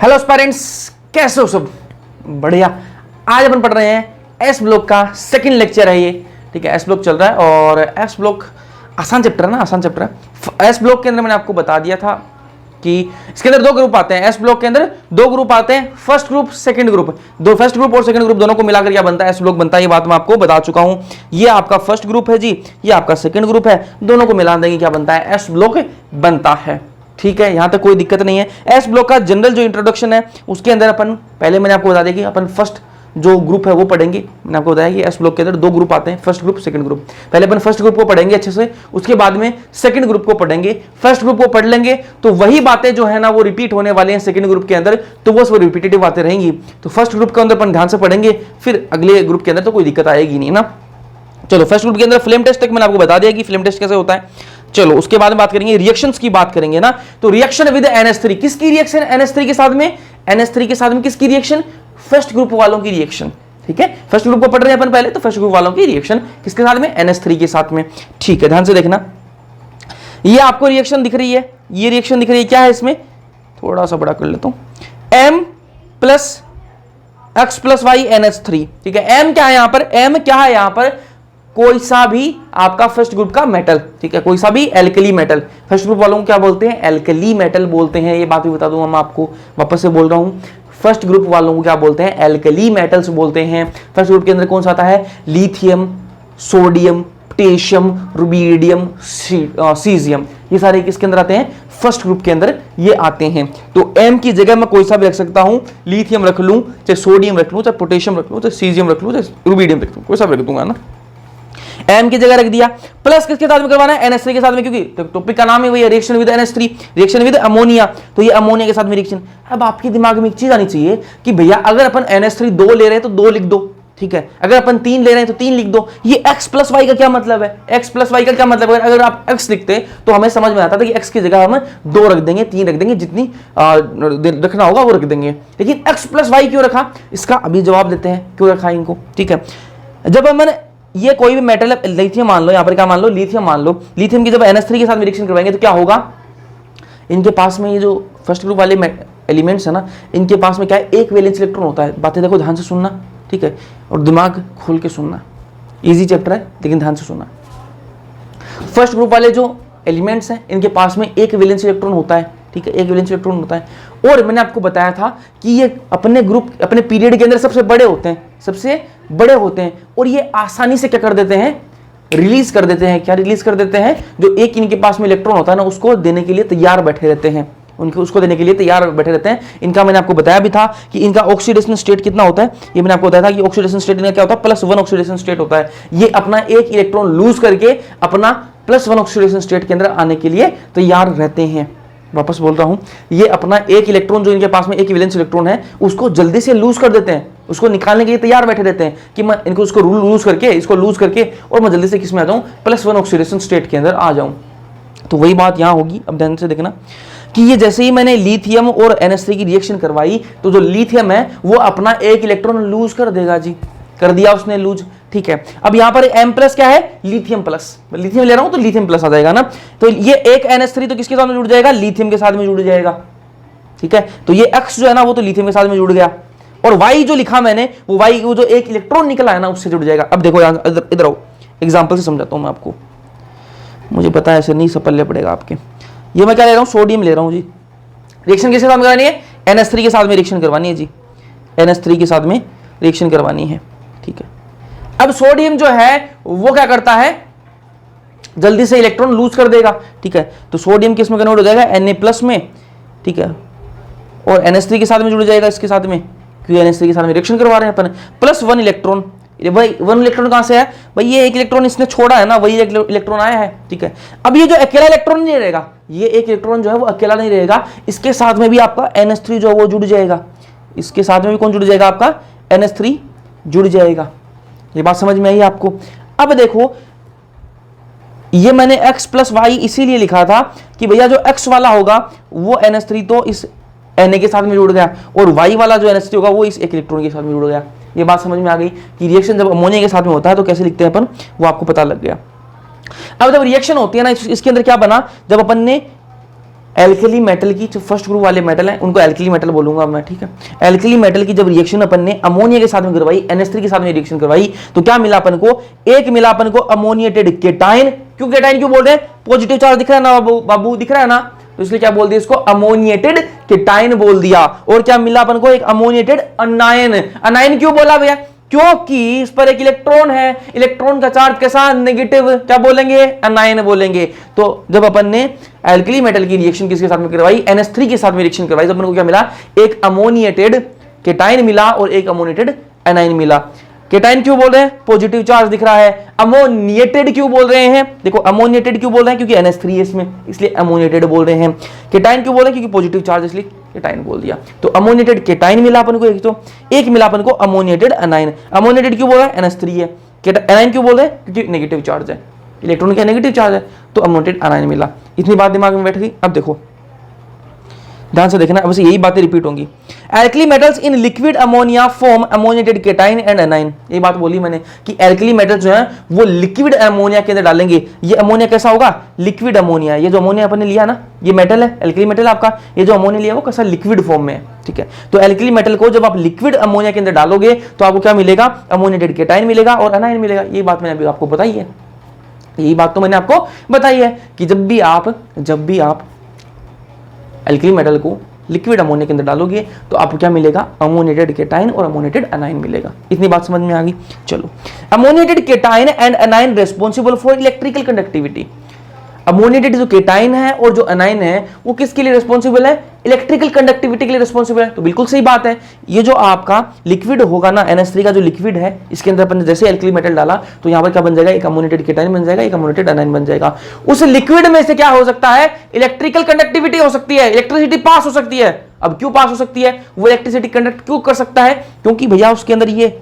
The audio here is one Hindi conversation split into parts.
हेलो पेरेंट्स, कैसे हो सब? बढ़िया। आज अपन पढ़ रहे हैं एस ब्लॉक का सेकंड लेक्चर है ये। ठीक है, एस ब्लॉक चल रहा है और एस ब्लॉक आसान चैप्टर है ना, आसान चैप्टर है। एस ब्लॉक के अंदर मैंने आपको बता दिया था कि इसके अंदर दो ग्रुप आते हैं। एस ब्लॉक के अंदर दो ग्रुप आते हैं, फर्स्ट ग्रुप सेकंड ग्रुप। दो फर्स्ट ग्रुप और सेकंड ग्रुप दोनों को मिलाकर क्या बनता है? एस ब्लॉक बनता है। ये बात मैं आपको बता चुका हूं। ये आपका फर्स्ट ग्रुप है जी, ये आपका सेकंड ग्रुप है। दोनों को मिला देंगे क्या बनता है? एस ब्लॉक बनता है। ठीक है, यहां तक कोई दिक्कत नहीं है। एस ब्लॉक का जनरल जो इंट्रोडक्शन है उसके अंदर अपन पहले मैंने आपको बता दिया कि अपन फर्स्ट जो ग्रुप है वो पढ़ेंगे। मैंने आपको बताया कि एस ब्लॉक के अंदर दो ग्रुप आते हैं, फर्स्ट ग्रुप सेकंड ग्रुप। पहले अपन फर्स्ट ग्रुप को पढ़ेंगे अच्छे से, उसके बाद में सेकंड ग्रुप को पढ़ेंगे। फर्स्ट ग्रुप को पढ़ लेंगे तो वही बातें जो है ना वो रिपीट होने वाली हैं सेकंड ग्रुप के अंदर, तो वो रिपीटेटिव बातें रहेंगी। तो फर्स्ट ग्रुप के अंदर अपन ध्यान से पढ़ेंगे, फिर अगले ग्रुप के अंदर तो कोई दिक्कत आएगी नहीं ना। चलो, फर्स्ट ग्रुप के अंदर फ्लेम टेस्ट तक मैंने आपको बता दिया कि फ्लेम टेस्ट कैसे होता है। चलो, उसके बाद में बात करेंगे रिएक्शंस की बात करेंगे ना। तो रिएक्शन विद NH3, किसकी रिएक्शन? NH3 के साथ में। NH3 के साथ में किसकी रिएक्शन? फर्स्ट ग्रुप वालों की रिएक्शन। ठीक है, फर्स्ट ग्रुप को पढ़ रहे हैं अपन पहले, तो फर्स्ट ग्रुप वालों की रिएक्शन किसके साथ में? NH3 के साथ में। ठीक है, ध्यान से देखना। ये आपको रिएक्शन दिख रही है, ये रिएक्शन दिख रही है। क्या है इसमें? थोड़ा सा बड़ा कर लेता हूं। M plus X plus Y NH3। ठीक है, M क्या है यहां पर? M क्या है यहां पर? कोई सा भी आपका फर्स्ट ग्रुप का मेटल। ठीक है, कोई सा भी एल्कली मेटल। फर्स्ट ग्रुप वालों को क्या बोलते हैं? एल्कली मेटल बोलते हैं। ये बात भी बता दूं, मैं आपको वापस से बोल रहा हूं। फर्स्ट ग्रुप वालों को क्या बोलते हैं? एल्कली मेटल्स बोलते हैं। फर्स्ट ग्रुप के अंदर कौन सा आता है? Lithium, sodium, potassium, rubidium, caesium. ये सारे किसके अंदर आते हैं? फर्स्ट ग्रुप के अंदर ये आते हैं। तो M की जगह मैं कोई सा भी रख सकता हूं। लिथियम रख लूं, चाहे सोडियम रख लूं, चाहे पोटेशियम रख लूं, चाहे सीजियम रख लूं, चाहे रुबिडियम रख लूं, कोई सा भी रख दूंगा ना। M की जगह रख दिया। प्लस किसके साथ में करवाना है? NH3 के साथ में, क्योंकि टॉपिक का नाम ही वही है, reaction with NH3, reaction with ammonia. तो ये अमोनिया के साथ में रिएक्शन। अब आपके दिमाग में एक चीज आनी चाहिए कि भैया अगर अपन NH3 2 ले रहे हैं तो 2 लिख दो। ठीक है, अगर अपन 3 ले रहे हैं तो 3 लिख दो। ये x प्लस वाई का क्या मतलब है? x प्लस वाई का क्या मतलब है? अगर आप x लिखते तो हमें समझ में आता था कि x की जगह हम 2 रख देंगे, 3 रख देंगे, जितनी रखना होगा वो रख देंगे। लेकिन x प्लस वाई क्यों रखा? इसका अभी जवाब देते हैं क्यों रखा इनको। ठीक है, जब मैंने ये कोई भी मेटल, लिथियम मान लो, यहां पर क्या मान लो? लिथियम मान लो। लिथियम की जब NH3 के साथ रिएक्शन करवाएंगे तो क्या होगा? इनके पास में ये जो फर्स्ट ग्रुप वाले एलिमेंट्स है ना, इनके पास में क्या है? एक वैलेंस इलेक्ट्रॉन होता है। बातें देखो, ध्यान से सुनना। ठीक है, और दिमाग खोल के सुनना। इजी चैप्टर है लेकिन ध्यान से सुनना। फर्स्ट ग्रुप वाले जो एलिमेंट्स हैं इनके पास में एक वैलेंस इलेक्ट्रॉन होता है। ठीक है, एक वैलेंस इलेक्ट्रॉन होता है। और मैंने आपको बताया था कि ये अपने ग्रुप, अपने पीरियड के अंदर सबसे बड़े होते हैं, सबसे बड़े होते हैं। और ये आसानी से क्या कर देते हैं? रिलीज कर देते हैं। क्या रिलीज कर देते हैं? जो एक इनके पास में इलेक्ट्रॉन होता है ना, उसको देने के लिए तैयार बैठे रहते हैं। उनको उसको देने के लिए तैयार बैठे रहते हैं। इनका मैंने आपको बताया भी था कि इनका ऑक्सीडेशन स्टेट कितना होता है। ये मैंने आपको बताया था कि ऑक्सीडेशन स्टेट इनका क्या होता है? +1 ऑक्सीडेशन स्टेट होता है। ये अपना एक इलेक्ट्रॉन लूज करके अपना +1 ऑक्सीडेशन स्टेट के अंदर आने के लिए तैयार रहते हैं। वापस बोल रहा हूं, ये अपना एक इलेक्ट्रॉन जो इनके पास में एक वैलेंस इलेक्ट्रॉन है उसको जल्दी से लूज कर देते हैं, उसको निकालने के लिए तैयार बैठे रहते हैं कि मैं इनको उसको लूज करके, इसको लूज करके और मैं जल्दी से किस में आ जाऊं? +1 ऑक्सीडेशन स्टेट के अंदर आ जाऊं। तो वही बात यहां होगी। अब ध्यान से देखना कि ये जैसे ही मैंने लिथियम और NH3 की रिएक्शन करवाई तो जो लिथियम है वो अपना एक इलेक्ट्रॉन लूज कर देगा जी। कर दिया उसने लूज। ठीक है, अब यहां पर M प्लस क्या है? Lithium plus. लिथियम ले रहा हूं तो लिथियम प्लस आ जाएगा ना। तो ये एक NH3 तो किसके साथ में जुड़ जाएगा? लिथियम के साथ में जुड़ जाएगा। ठीक है, तो ये X जो है ना वो तो लिथियम के साथ में जुड़ गया। और Y जो लिखा मैंने वो Y, वो जो एक इलेक्ट्रॉन निकला है ना उससे जुड़ जाएगा। अब देखो इधर आओ, एग्जाम्पल से समझाता हूं मैं आपको। मुझे पता है ऐसे नहीं सपल्ले पड़ेगा आपके। ये मैं क्या ले रहा हूं? सोडियम ले रहा हूं जी। रिएक्शन किसके साथ में करवानी है? NH3 के साथ में रिएक्शन करवानी है जी। NH3 के साथ में रिएक्शन करवानी है। ठीक है, अब सोडियम जो है वो क्या करता है? जल्दी से इलेक्ट्रॉन लूज कर देगा। ठीक है, तो सोडियम किस में कन्वर्ट हो जाएगा? Na+ में। ठीक है, और NH3 के साथ में जुड़ जाएगा इसके साथ में, क्योंकि NH3 के साथ में रिएक्शन करवा रहे हैं अपन। +1 इलेक्ट्रॉन। भाई 1 इलेक्ट्रॉन कहां से है? भाई ये एक इलेक्ट्रॉन इसने छोड़ा है ना, वही इलेक्ट्रॉन आया है। ठीक है, अब ये जो अकेला इलेक्ट्रॉन नहीं रहेगा, ये एक इलेक्ट्रॉन जो है वो अकेला नहीं रहेगा, इसके साथ में भी आपका NH3 जो है वो जुड़ जाएगा। इसके साथ में भी कौन जुड़ जाएगा? आपका NH3 जुड़ जाएगा। ये बात समझ में आई आपको? अब देखो, ये मैंने X प्लस वाई इसीलिए लिखा था कि भैया जो X वाला होगा वो NH3 तो इस Na के साथ में जुड़ गया, और Y वाला जो NH3 होगा वो इस एक इलेक्ट्रॉन के साथ में जुड़ गया। ये बात समझ में आ गई कि रिएक्शन जब अमोनिया के साथ में होता है तो कैसे लिखते हैं अपन, वो आपको पता लग गया। अब जब रिएक्शन होती है ना इसके अंदर क्या बना, जब अपन ने एल्कली मेटल की जो फर्स्ट ग्रुप वाले मेटल हैं उनको एल्कली मेटल बोलूंगा मैं, ठीक है। एल्कली मेटल की जब रिएक्शन अपन ने अमोनिया के साथ में करवाई, NH3 के साथ में रिएक्शन करवाई, तो क्या मिला अपन को? एक मिला अपन को अमोनिएटेड केटाइन। क्यों केटाइन क्यों बोल रहे हैं? पॉजिटिव चार्ज दिख रहा है ना बाबू, दिख रहा है ना, तो इसलिए क्या बोल दिया इसको? अमोनिएटेड केटाइन बोल दिया। और क्या मिला अपन को? एक अमोनिएटेड अनायन। अनायन क्यों बोला भैया? क्योंकि इस पर एक इलेक्ट्रॉन है, इलेक्ट्रॉन का चार्ज कैसा? नेगेटिव। क्या बोलेंगे? अनायन बोलेंगे। तो जब अपन ने एल्कली मेटल की रिएक्शन किसके साथ में करवाई? NH3 के साथ में रिएक्शन करवाई, तो अपन को क्या मिला? एक अमोनिएटेड केटाइन मिला और एक अमोनिएटेड एनाइन मिला। केटाइन क्यों बोल रहे हैं? पॉजिटिव चार्ज दिख रहा है। अमोनिएटेड क्यों बोल रहे हैं? देखो अमोनिएटेड क्यों बोल रहे हैं? क्योंकि NH3 है इसमें, इसलिए अमोनिएटेड बोल रहे हैं। केटाइन क्यों बोल रहे हैं? क्योंकि पॉजिटिव चार्ज, इसलिए केटाइन बोल दिया। तो अमोनिएटेड केटाइन मिला अपन को एक, तो एक मिला अपन को अमोनिएटेड एनाइन। अमोनिएटेड क्यों बोल रहा है? NH3 है। एनाइन क्यों बोल रहे हैं? क्योंकि नेगेटिव चार्ज है, इलेक्ट्रॉन का नेगेटिव चार्ज है, तो अमोनिएटेड एनाइन मिला। इतनी बात दिमाग में बैठ गई। अब देखो ध्यान से देखना, बस यही बातें रिपीट होंगी। Alkali metals in liquid ammonia form ammoniated cation and A9. ये बात बोली मैंने कि एल्कली मेटल्स जो है वो लिक्विड अमोनिया के अंदर डालेंगे। ये अमोनिया कैसा होगा? Liquid ammonia. ये जो अमोनिया अपन ने लिया ना, ये मेटल है, एल्कली मेटल आपका, ये जो अमोनिया लिया वो कैसा? लिक्विड फॉर्म में है, ठीक है। तो एल्कली मेटल को जब आप लिक्विड अमोनिया के अंदर डालोगे तो आपको क्या मिलेगा? अमोनिएटेड केटाइन मिलेगा और एनाइन मिलेगा। ये बात मैंने अभी आपको बताई है, यही बात तो मैंने आपको बताई है कि जब भी आप एल्कली मेटल को लिक्विड अमोनिया के अंदर डालोगे तो आपको क्या मिलेगा? अमोनिएटेड केटाइन और अमोनिएटेड एनाइन मिलेगा। इतनी बात समझ में आ गई। चलो, ammoniated cation and A9 responsible for electrical conductivity. Ammoniated जो केटाइन है और जो एनाइन है वो किसके लिए रिस्पॉन्सिबल है? इलेक्ट्रिकल कंडक्टिविटी के लिए रिस्पॉन्सिबल है। तो बिल्कुल सही बात है। ये जो आपका लिक्विड होगा ना, NH3 का जो लिक्विड है, इसके अंदर अपन ने जैसे एल्कली मेटल डाला तो यहाँ पर क्या बन जाएगा? एक अमोनिएटेड केटाइन बन जाएगा, एक अमोनिएटेड एनाइन बन जाएगा। उस लिक्विड में से क्या हो सकता है? इलेक्ट्रिकल कंडक्टिविटी हो सकती है, इलेक्ट्रिसिटी पास हो सकती है। अब क्यों पास हो सकती है? वो इलेक्ट्रिसिटी कंडक्ट क्यों कर सकता है? क्योंकि भैया उसके अंदर ये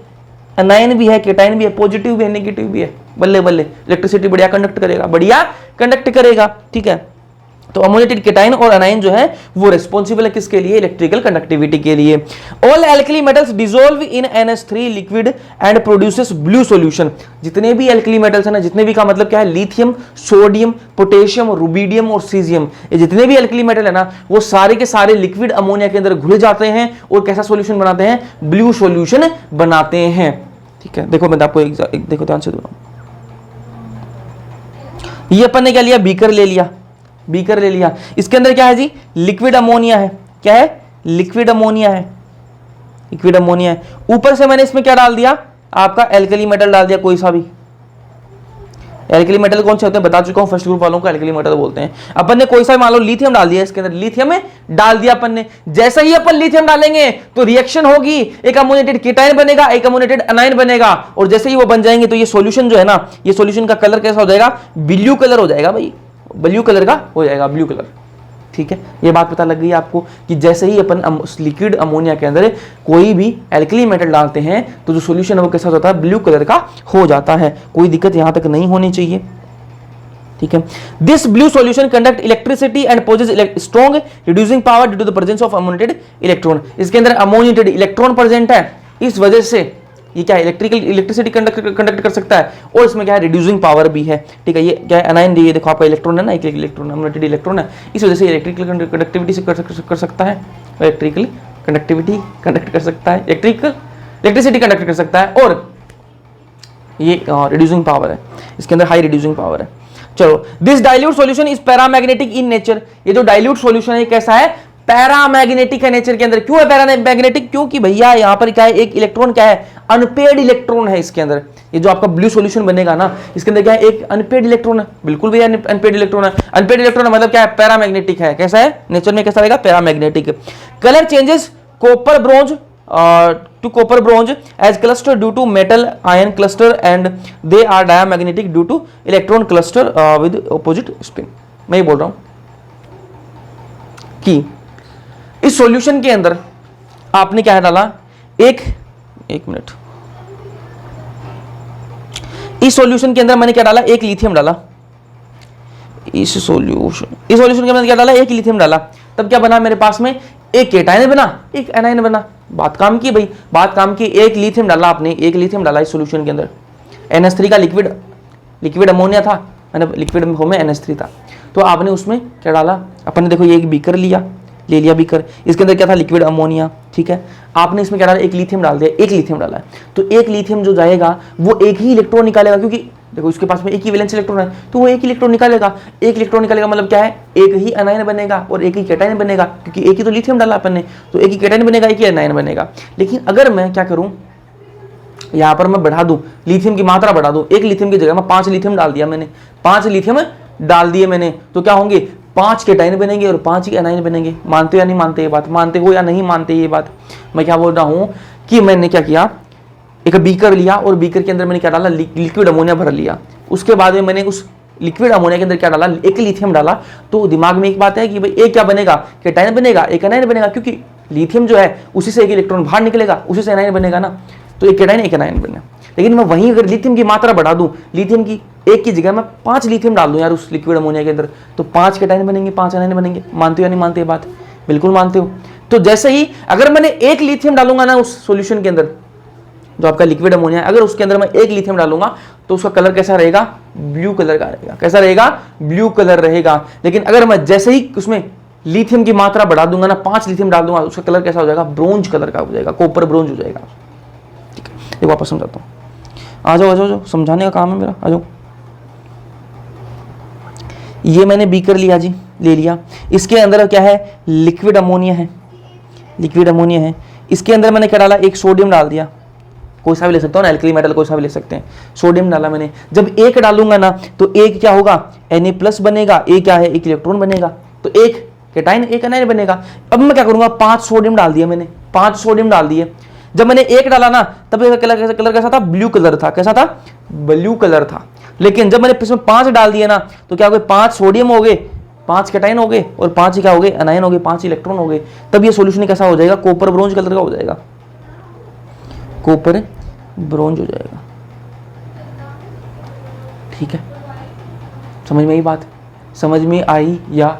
एनाइन भी है, केटाइन भी है, पॉजिटिव भी है, नेगेटिव भी है। बल्ले बल्ले, इलेक्ट्रिसिटी बढ़िया कंडक्ट करेगा, बढ़िया कंडक्ट करेगा, ठीक है। तो अमोनिएटेड केटाइन और एनाइन जो है वो रिस्पॉन्सिबल है किसके लिए? इलेक्ट्रिकल कंडक्टिविटी के लिए। All alkali metals dissolve in NH3 liquid and produces blue solution. जितने भी एल्कली मेटल्स है ना, जितने भी का मतलब क्या है? लिथियम, सोडियम, पोटेशियम, रुबिडियम और सीजियम, ये जितने भी एल्कली मेटल है ना वो सारे के सारे लिक्विड अमोनिया के अंदर घुल जाते हैं और कैसा सॉल्यूशन बनाते हैं? ब्लू सॉल्यूशन बनाते हैं, ठीक है। देखो मैं आपको एक देखो ध्यान से, ये अपन ने क्या लिया? बीकर ले लिया, बीकर ले लिया। इसके अंदर क्या है जी? लिक्विड अमोनिया है। क्या है? लिक्विड अमोनिया है, लिक्विड अमोनिया है। ऊपर से मैंने इसमें क्या डाल दिया? आपका एल्कली मेटल डाल दिया, कोई सा भी। एल्कली मेटल कौन से होते हैं बता चुका हूं, फर्स्ट ग्रुप वालों को एल्कली मेटल बोलते हैं। अपन ने कोई सा मान लो लिथियम डाल दिया, इसके अंदर लिथियम में डाल दिया अपन ने। जैसे ही अपन लिथियम डालेंगे तो रिएक्शन होगी, एक अमोनिएटेड केटाइन बनेगा, एक अमोनिएटेड एनाइन बनेगा, और जैसे ही वो बन जाएंगे तो ये सॉल्यूशन जो है ना, ये सॉल्यूशन का कलर कैसा हो जाएगा? ब्लू कलर हो जाएगा भाई, ब्लू कलर का हो जाएगा, ब्लू कलर, ठीक है। ये बात पता लग गई आपको कि जैसे ही अपन लिक्विड अमोनिया के अंदर कोई भी एल्कली मेटल डालते हैं तो जो सॉल्यूशन है वो कैसा होता है? ब्लू कलर का हो जाता है। कोई दिक्कत यहां तक नहीं होनी चाहिए, ठीक है। This blue solution conduct electricity and posses strong reducing power due to the presence of ammoniated electron. इसके अंदर अमोनिएटेड इलेक्ट्रॉन प्रेजेंट है, इस वजह से ये क्या है? इलेक्ट्रिसिटी कंडक्ट कर सकता है, और इसमें क्या है? रिड्यूसिंग पावर भी है, ठीक है। ये क्या है? एनाइन, ये देखो आपका इलेक्ट्रॉन है ना, एक इलेक्ट्रॉन अमोनिएटेड इलेक्ट्रॉन है, इस वजह से इलेक्ट्रिकल कंडक्टिविटी से कर सकता है, इलेक्ट्रिकल कंडक्टिविटी कंडक्ट कर सकता है, इलेक्ट्रिसिटी कंडक्ट कर सकता है, और ये रिड्यूसिंग पावर है, इसके अंदर हाई रिड्यूसिंग पावर है। चलो, this dilute solution is paramagnetic in nature. ये जो डाइल्यूट सॉल्यूशन है कैसा है? पैरामैग्नेटिक है नेचर के अंदर। क्यों है पैरामैग्नेटिक? क्योंकि भैया यहां पर क्या है? एक इलेक्ट्रॉन क्या है? अनपेड इलेक्ट्रॉन है इसके अंदर। ये जो आपका ब्लू सॉल्यूशन बनेगा ना, इसके अंदर क्या है? एक अनपेड इलेक्ट्रॉन है, बिल्कुल भैया अनपेड इलेक्ट्रॉन है। अनपेड इलेक्ट्रॉन मतलब क्या है? पैरामैग्नेटिक है। कैसा है? नेचर में कैसा रहेगा? Paramagnetic. Colour changes copper bronze to copper bronze as cluster due to metal ion cluster and they are diamagnetic due to electron cluster with opposite spin। मैं ये बोल रहा हूं कि इस सॉल्यूशन के अंदर आपने क्या डाला? एक मिनट, इस सॉल्यूशन के अंदर मैंने क्या डाला? एक लिथियम डाला। इस सॉल्यूशन के अंदर क्या डाला? एक लिथियम डाला। तब क्या बना मेरे पास में? एक केटाइन बना, एक एनाइन बना। बात काम की भाई, बात काम की। एक लिथियम डाला आपने, एक लिथियम डाला इस सॉल्यूशन के अंदर। NH3 का लिक्विड अमोनिया था, मैंने लिक्विड फॉर्म में NH3 था, तो आपने उसमें क्या डाला, अपन ने देखो ये एक बीकर ले लिया बीकर, इसके अंदर क्या था, लिक्विड अमोनिया, ठीक है। आपने इसमें क्या डाला, एक लिथियम डाल दिया, एक लिथियम डाला है, तो एक लिथियम जो जाएगा वो एक ही इलेक्ट्रॉन निकालेगा, क्योंकि देखो इसके पास में एक ही वैलेंस इलेक्ट्रॉन है, तो वो एक ही इलेक्ट्रॉन निकालेगा। एक इलेक्ट्रॉन निकालेगा मतलब क्या है, एक ही अनायन बनेगा और एक ही कैटायन बनेगा, क्योंकि एक ही तो लिथियम डाला अपन ने, तो एक ही कैटायन बनेगा, एक ही अनायन बनेगा। लेकिन अगर मैं क्या करूं, यहां पर मैं बढ़ा दूं, लिथियम की मात्रा बढ़ा दूं, एक लिथियम की जगह में 5 लिथियम डाल दिया मैंने, 5 लिथियम डाल दिए मैंने, तो क्या होंगे, 5 कैटायन बनेंगे और 5 ही अनायन बनेंगे। मानते हो या नहीं मानते ये बात, मानते हो या नहीं मानते ये बात। मैं क्या बोल रहा हूं कि मैंने क्या किया, एक बीकर लिया और बीकर के अंदर मैंने क्या डाला, लिक्विड अमोनिया भर लिया। उसके बाद में मैंने उस लिक्विड अमोनिया के अंदर क्या डाला, एक लिथियम डाला। तो दिमाग में एक बात है कि भाई एक क्या बनेगा, कैटायन बनेगा, एक अनायन बनेगा, क्योंकि लिथियम जो है उसी से एक इलेक्ट्रॉन बाहर निकलेगा, उसी से अनायन बनेगा ना, तो एक कैटायन एक अनायन बनेगा। लेकिन मैं वहीं अगर लिथियम की मात्रा बढ़ा दूं, लिथियम की एक की जगह मैं 5 लिथियम डाल दूं यार उस लिक्विड अमोनिया के अंदर, तो 5 कैटायन बनेंगे, 5 अनायन बनेंगे। मानते हो या नहीं मानते ये बात, बिल्कुल मानते हो। तो जैसे ही अगर मैंने एक लिथियम डालूंगा ना उस सॉल्यूशन के अंदर, जो आपका लिक्विड अमोनिया है, अगर उसके अंदर मैं एक लिथियम डालूंगा तो उसका कलर कैसा रहेगा, ब्लू कलर का रहेगा। कैसा रहेगा, ब्लू कलर रहेगा। लेकिन अगर मैं जैसे ही उसमें लिथियम की मात्रा बढ़ा दूंगा ना, 5 लिथियम डाल दूंगा, उसका कलर कैसा हो जाएगा, ब्रोंज कलर का हो जाएगा, कॉपर ब्रोंज हो जाएगा। ठीक है, एक वापस समझाता हूं, आ जाओ, समझाने का काम है मेरा, आ जाओ। ये मैंने बीकर लिया जी, ले लिया, इसके अंदर क्या है, लिक्विड अमोनिया है, लिक्विड अमोनिया है। इसके अंदर मैंने क्या डाला, एक सोडियम डाल दिया, कोई सा भी ले सकता हूँ ना, एल्कली मेटल कोई सा भी ले सकते हैं। सोडियम डाला मैंने, जब एक डालूंगा ना तो एक क्या होगा, Na+ बनेगा, एक क्या है, एक इलेक्ट्रॉन बनेगा, तो एक कैटायन एक अनायन बनेगा। अब मैं क्या करूंगा, 5 सोडियम डाल दिया मैंने, 5 सोडियम डाल दिए। जब मैंने एक डाला ना तब कलर कैसा था, ब्लू कलर था। कैसा था, ब्लू कलर था। लेकिन जब मैंने इसमें 5 डाल दिए ना तो क्या हो गए, 5 सोडियम हो गए, 5 कैटायन हो गए और 5 क्या हो गए, अनायन हो गए, 5 इलेक्ट्रॉन हो गए। तब ये सॉल्यूशन कैसा हो जाएगा, कॉपर ब्रोंज कलर का हो जाएगा, कॉपर ब्रोंज हो जाएगा। ठीक है, समझ में आई बात, समझ में आई या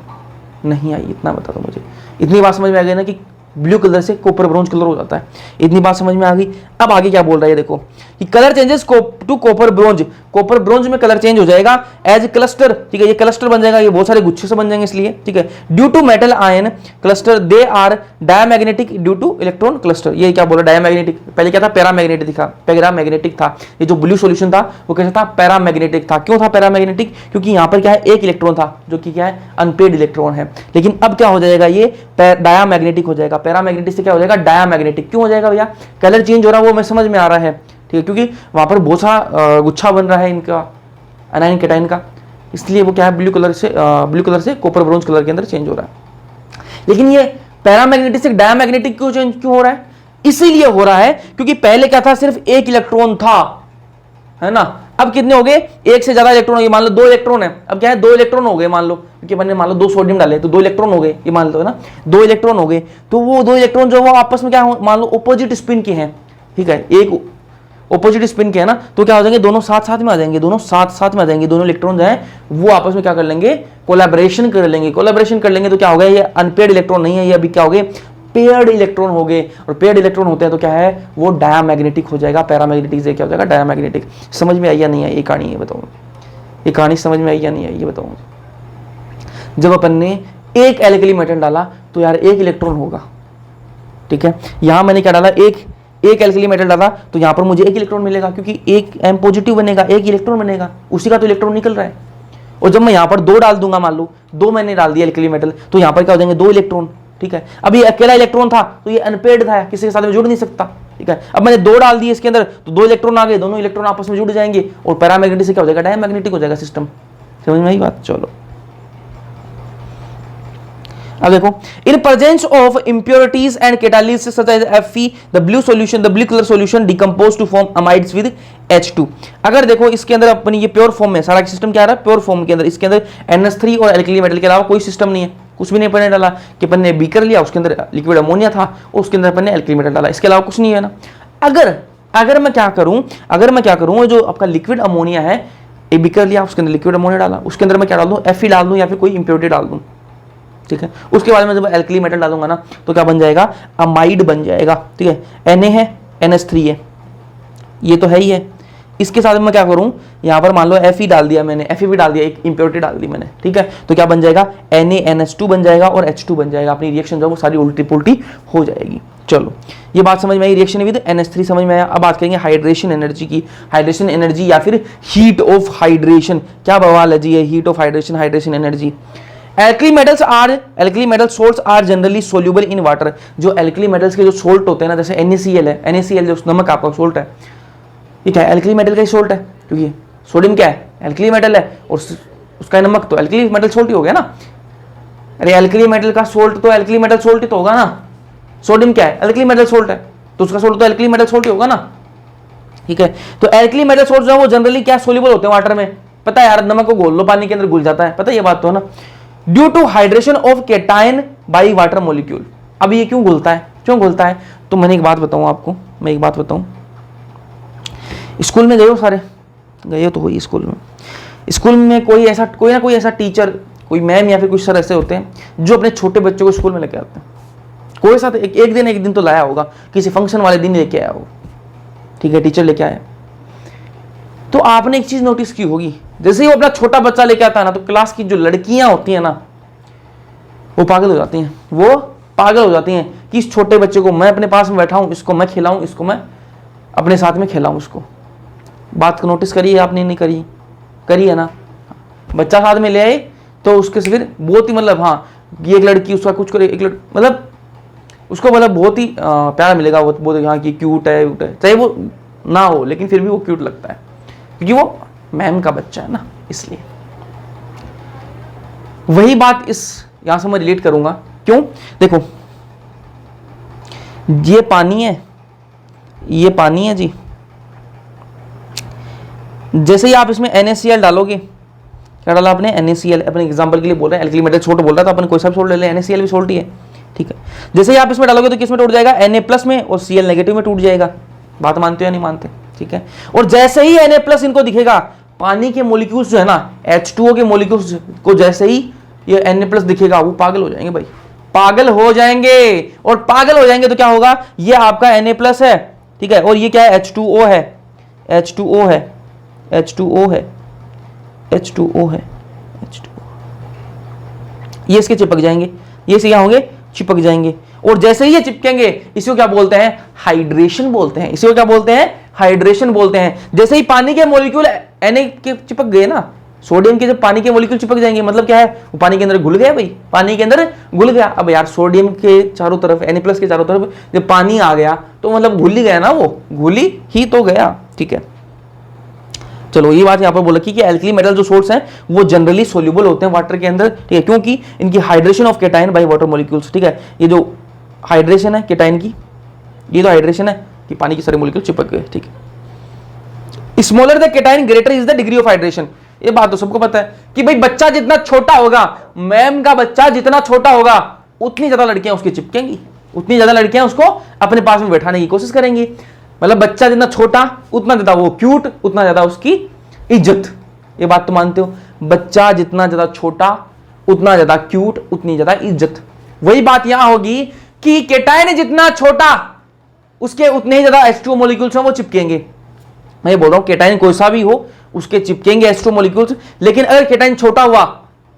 नहीं आई, इतना बता दो मुझे। इतनी बात समझ में आ गई ना कि ब्लू कलर से कॉपर ब्रोंज कलर हो जाता है, इतनी बात समझ में आ गई। अब आगे क्या बोल रहा है देखो, कि colour changes to copper bronze, copper bronze में कलर चेंज हो जाएगा एज क्लस्टर। ठीक है, ये क्लस्टर बन जाएगा, ये बहुत सारे गुच्छे से बन जाएंगे इसलिए। ठीक है, due to metal ion cluster they are diamagnetic due to electron cluster. ये क्या बोला, डायमैग्नेटिक, पहले क्या था, पैरामैग्नेटिक दिखा, पैरामैग्नेटिक था। ये जो ब्लू सॉल्यूशन था वो कैसा था, पैरामैग्नेटिक था। क्यों था पैरामैग्नेटिक, क्योंकि यहाँ पर क्या है, एक इलेक्ट्रॉन था जो कि क्या है, अनपेड इलेक्ट्रॉन है। लेकिन अब क्या हो जाएगा, ये डायमैग्नेटिक हो जाएगा, पैरामैग्नेटिक से क्या हो जाएगा, डायमैग्नेटिक। क्यों हो जाएगा भैया, कलर चेंज हो रहा है वो मैं समझ में आ रहा है। ठीक है, क्योंकि वहां पर बहुत सा गुच्छा बन रहा है इनका अनायन कैटायन का, इसलिए वो क्या है, ब्लू कलर से कॉपर ब्रोंज कलर के अंदर चेंज हो रहा है। लेकिन ये पैरामैग्नेटिक से डायमैग्नेटिक क्यों चेंज क्यों हो रहा है, इसीलिए हो रहा है क्योंकि पहले क्या था, सिर्फ एक इलेक्ट्रॉन था, है ना। अब कितने हो गए, एक से ज्यादा इलेक्ट्रॉन हो गए। मान लो 2 इलेक्ट्रॉन है, अब क्या है, 2 इलेक्ट्रॉन हो गए मान लो, क्योंकि मैंने मान लो 2 सोडियम डाले तो 2 इलेक्ट्रॉन हो गए, ये मान लो है ना, 2 इलेक्ट्रॉन हो गए। तो वो 2 इलेक्ट्रॉन जो वो आपस में क्या मान लो ऑपोजिट स्पिन के हैं। ठीक है, एक ऑपोजिट स्पिन के है ना, तो क्या हो जाएंगे, दोनों साथ साथ में आ जाएंगे, दोनों साथ में आ जाएंगे। दोनों इलेक्ट्रॉन जो है वो आपस में क्या कर लेंगे, कोलैबोरेशन कर लेंगे। कोलैबोरेशन कर लेंगे तो क्या हो गया, ये अनपेड इलेक्ट्रॉन नहीं है, ये अभी क्या हो गए, पेयर्ड इलेक्ट्रॉन हो गए। और पेयर्ड इलेक्ट्रॉन होते हैं तो क्या है, वो डायमैग्नेटिक हो जाएगा, पैरामैग्नेटिक से क्या हो जाएगा, डायमैग्नेटिक। समझ में आई या नहीं आई ये कहानी, ये बताओ, ये कहानी समझ में आई या नहीं आई ये बताओ। जब अपन ने एक एल्कली मेटल डाला तो यार एक इलेक्ट्रॉन होगा। ठीक है, यहां मैंने क्या डाला, एक एल्कली मेटल डाला तो यहां पर मुझे एक इलेक्ट्रॉन मिलेगा, क्योंकि एक M पॉजिटिव बनेगा, एक इलेक्ट्रॉन बनेगा, उसी का तो इलेक्ट्रॉन निकल रहा है। और जब मैं यहां पर 2 डाल दूंगा, मान लो 2 मैंने डाल दिया एल्कली मेटल, तो यहां पर क्या हो जाएंगे, 2 इलेक्ट्रॉन। ठीक है, अब ये अकेला इलेक्ट्रॉन था तो ये अनपेड था, किसी के साथ में जुड़ नहीं सकता। ठीक है, अब मैंने 2 डाल दिए इसके अंदर तो 2 इलेक्ट्रॉन आ गए, दोनों इलेक्ट्रॉन आपस में जुड़ जाएंगे और पैरामैग्नेटिक से क्या हो जाएगा, डायमैग्नेटिक हो जाएगा सिस्टम। समझ में आई बात, चलो अब देखो, in presence of impurities and catalysis such as Fe the blue colour solution decompose to form amides with H2। अगर देखो इसके अंदर अपनी ये प्योर फॉर्म में, सारा सिस्टम क्या आ रहा है, प्योर फॉर्म के अंदर, इसके अंदर NH3 और एल्कली मेटल के अलावा कोई सिस्टम नहीं है, कुछ भी नहीं अपन ने डाला कि अपन ने बीकर लिया, उसके अंदर लिक्विड अमोनिया था और उसके अंदर अपन ने एल्कली मेटल डाला, इसके अलावा कुछ नहीं है ना। अगर मैं क्या करूं, जो आपका लिक्विड अमोनिया है, एक बीकर लिया, उसके अंदर लिक्विड अमोनिया डाला, उसके अंदर मैं क्या डाल दूं, Fe डाल दूं या फिर कोई इंप्योरिटी डाल दूं। ठीक है, उसके बाद में जब एल्कली मेटल डालूंगा ना तो क्या बन जाएगा, अमाइड बन जाएगा। ठीक है, Na है, NH3 है, ये तो है ही है, इसके साथ मैं क्या करूं, यहां पर मान लो Fe डाल दिया मैंने, Fe भी डाल दिया, एक इंप्योरिटी डाल दी मैंने, ठीक है। तो क्या बन जाएगा, NaNH2 बन जाएगा और H2 बन जाएगा। अपनी रिएक्शन जो वो सारी उल्टी पुल्टी हो जाएगी। चलो ये बात समझ में आई, रिएक्शन विद NH3 समझ में आया। अब बात करेंगे हाइड्रेशन एनर्जी की। हाइड्रेशन एनर्जी या फिर हीट ऑफ हाइड्रेशन, क्या बवाल है जी ये heat of hydration, hydration energy. Alkali metals salts are generally soluble in water. जो एल्कली मेटल्स के जो सोल्ट होते हैं ना, जैसे NaCl है, NaCl जो नमक आपका सोल्ट है, ये क्या है, एल्कली मेटल का ही सोल्ट है, क्योंकि सोडियम क्या है, एल्कली मेटल है, और उसका नमक तो एल्कली मेटल सोल्ट ही हो गया ना। अरे एल्कली मेटल का सोल्ट तो एल्कली मेटल सोल्ट ही तो होगा ना। सोडियम क्या है, एल्कली मेटल सोल्ट है, तो उसका सोल्ट तो एल्कली मेटल सोल्ट ही होगा ना, ठीक है। तो एल्कली मेटल सोल्ट जो है वो जनरली क्या सोल्यूबल होते हैं वाटर में, पता है यार, नमक को घोल लो पानी के अंदर घुल जाता है, पता है ये बात तो है ना। Due to hydration of cation by water molecule. अब ये क्यों घुलता है, क्यों घुलता है, तो मैंने एक बात बताऊं आपको, मैं एक बात बताऊं, स्कूल में गए हो सारे, गए हो तो वही स्कूल में कोई ना कोई ऐसा टीचर, कोई मैम या फिर कुछ सर ऐसे होते हैं जो अपने छोटे बच्चों को स्कूल में लेके आते हैं। कोई साथ एक दिन तो लाया होगा, किसी फंक्शन वाले दिन लेके आया होगा, ठीक है, टीचर लेके आया। तो आपने एक चीज नोटिस की होगी, जैसे ही वो अपना छोटा बच्चा लेके आता है ना, तो क्लास की जो लड़कियां होती हैं ना, वो पागल हो जाती हैं, वो पागल हो जाती हैं कि इस छोटे बच्चे को मैं अपने पास में बैठाऊं, इसको मैं खिलाऊं, इसको मैं अपने साथ में खिलाऊं उसको। बात को नोटिस करी है आपने, नहीं करी, करी है ना। बच्चा साथ में ले आए तो उसके से फिर बहुत ही मतलब, हाँ ये एक लड़की उसका कुछ करे, एक मतलब उसको मतलब बहुत ही प्यार मिलेगा, वो बहुत हाँ कि क्यूट है, चाहे वो ना हो लेकिन फिर भी वो क्यूट लगता है, क्योंकि वो मैम का बच्चा है ना, इसलिए। वही बात इस यहां से मैं रिलेट करूंगा, क्यों, देखो ये पानी है, ये पानी है जी, जैसे ही आप इसमें NaCl डालोगे, क्या डाला आपने, NaCl, अपने एग्जांपल के लिए बोल रहे हैं, एल्कली मेटल सोल्ट बोल रहा था, अपन कोई सा भी सोल्ट ले लें, NaCl भी सोल्ट ही है, ठीक है। जैसे ही आप इसमें डालोगे तो किसमें टूट जाएगा, Na+ में, और Cl नेगेटिव में टूट जाएगा। बात मानते हो या नहीं मानते, ठीक है। और जैसे ही Na+ इनको दिखेगा, पानी के मॉलिक्यूल्स जो है ना, H2O के मॉलिक्यूल्स को जैसे ही ये Na+ दिखेगा, वो पागल हो जाएंगे भाई, पागल हो जाएंगे। और पागल हो जाएंगे तो क्या होगा, ये आपका Na+ है, ठीक है, और ये क्या है, H2O है, H2O है, H2O है, H2O है, H2O, ये इसके चिपक जाएंगे, ये से क्या होंगे, चिपक जाएंगे। और जैसे ही ये चिपकेंगे, इसको क्या बोलते हैं, हाइड्रेशन बोलते हैं, इसको क्या बोलते हैं, हाइड्रेशन बोलते हैं। जैसे ही पानी के मॉलिक्यूल Na के चिपक गए ना, सोडियम के जब पानी के मॉलिक्यूल चिपक जाएंगे, मतलब क्या है, वो पानी के अंदर घुल गया भाई, पानी के अंदर घुल गया। अब यार सोडियम के चारों तरफ, Na+ के चारों तरफ जब पानी आ गया तो मतलब घुल ही गया ना, वो घुली ही तो गया, ठीक है। चलो ये बात यहाँ पर बोला कि एल्कली मेटल जो सोल्ट्स हैं वो जनरली सोल्यूबल होते हैं वाटर के अंदर, ठीक है, क्योंकि इनकी hydration of cation by water molecules, ठीक है। ये जो हाइड्रेशन है केटाइन की, ये तो हाइड्रेशन है कि पानी के सारे मॉलिक्यूल चिपक गए, ठीक है। Smaller the cation greater is the degree of hydration. ये बात तो सबको पता है कि भाई बच्चा जितना छोटा होगा, मैम का बच्चा जितना छोटा होगा, उतनी ज्यादा लड़कियां उसकी चिपकेंगी, उतनी ज्यादा लड़कियां उसको अपने पास में बैठाने की कोशिश करेंगी। मतलब बच्चा जितना छोटा उतना ज्यादा वो क्यूट, उतना ज्यादा उसकी इज्जत। ये बात तो मानते हो, बच्चा जितना ज्यादा छोटा उतना ज्यादा क्यूट, उतनी ज्यादा इज्जत। वही बात यहां होगी कि केटाइन जितना छोटा उसके उतने ही ज्यादा H2O मॉलिक्यूल्स हैं वो चिपकेंगे। मैं ये बोल रहा हूं केटाइन कोई सा भी हो उसके चिपकेंगे H2O मॉलिक्यूल्स, लेकिन अगर केटाइन छोटा हुआ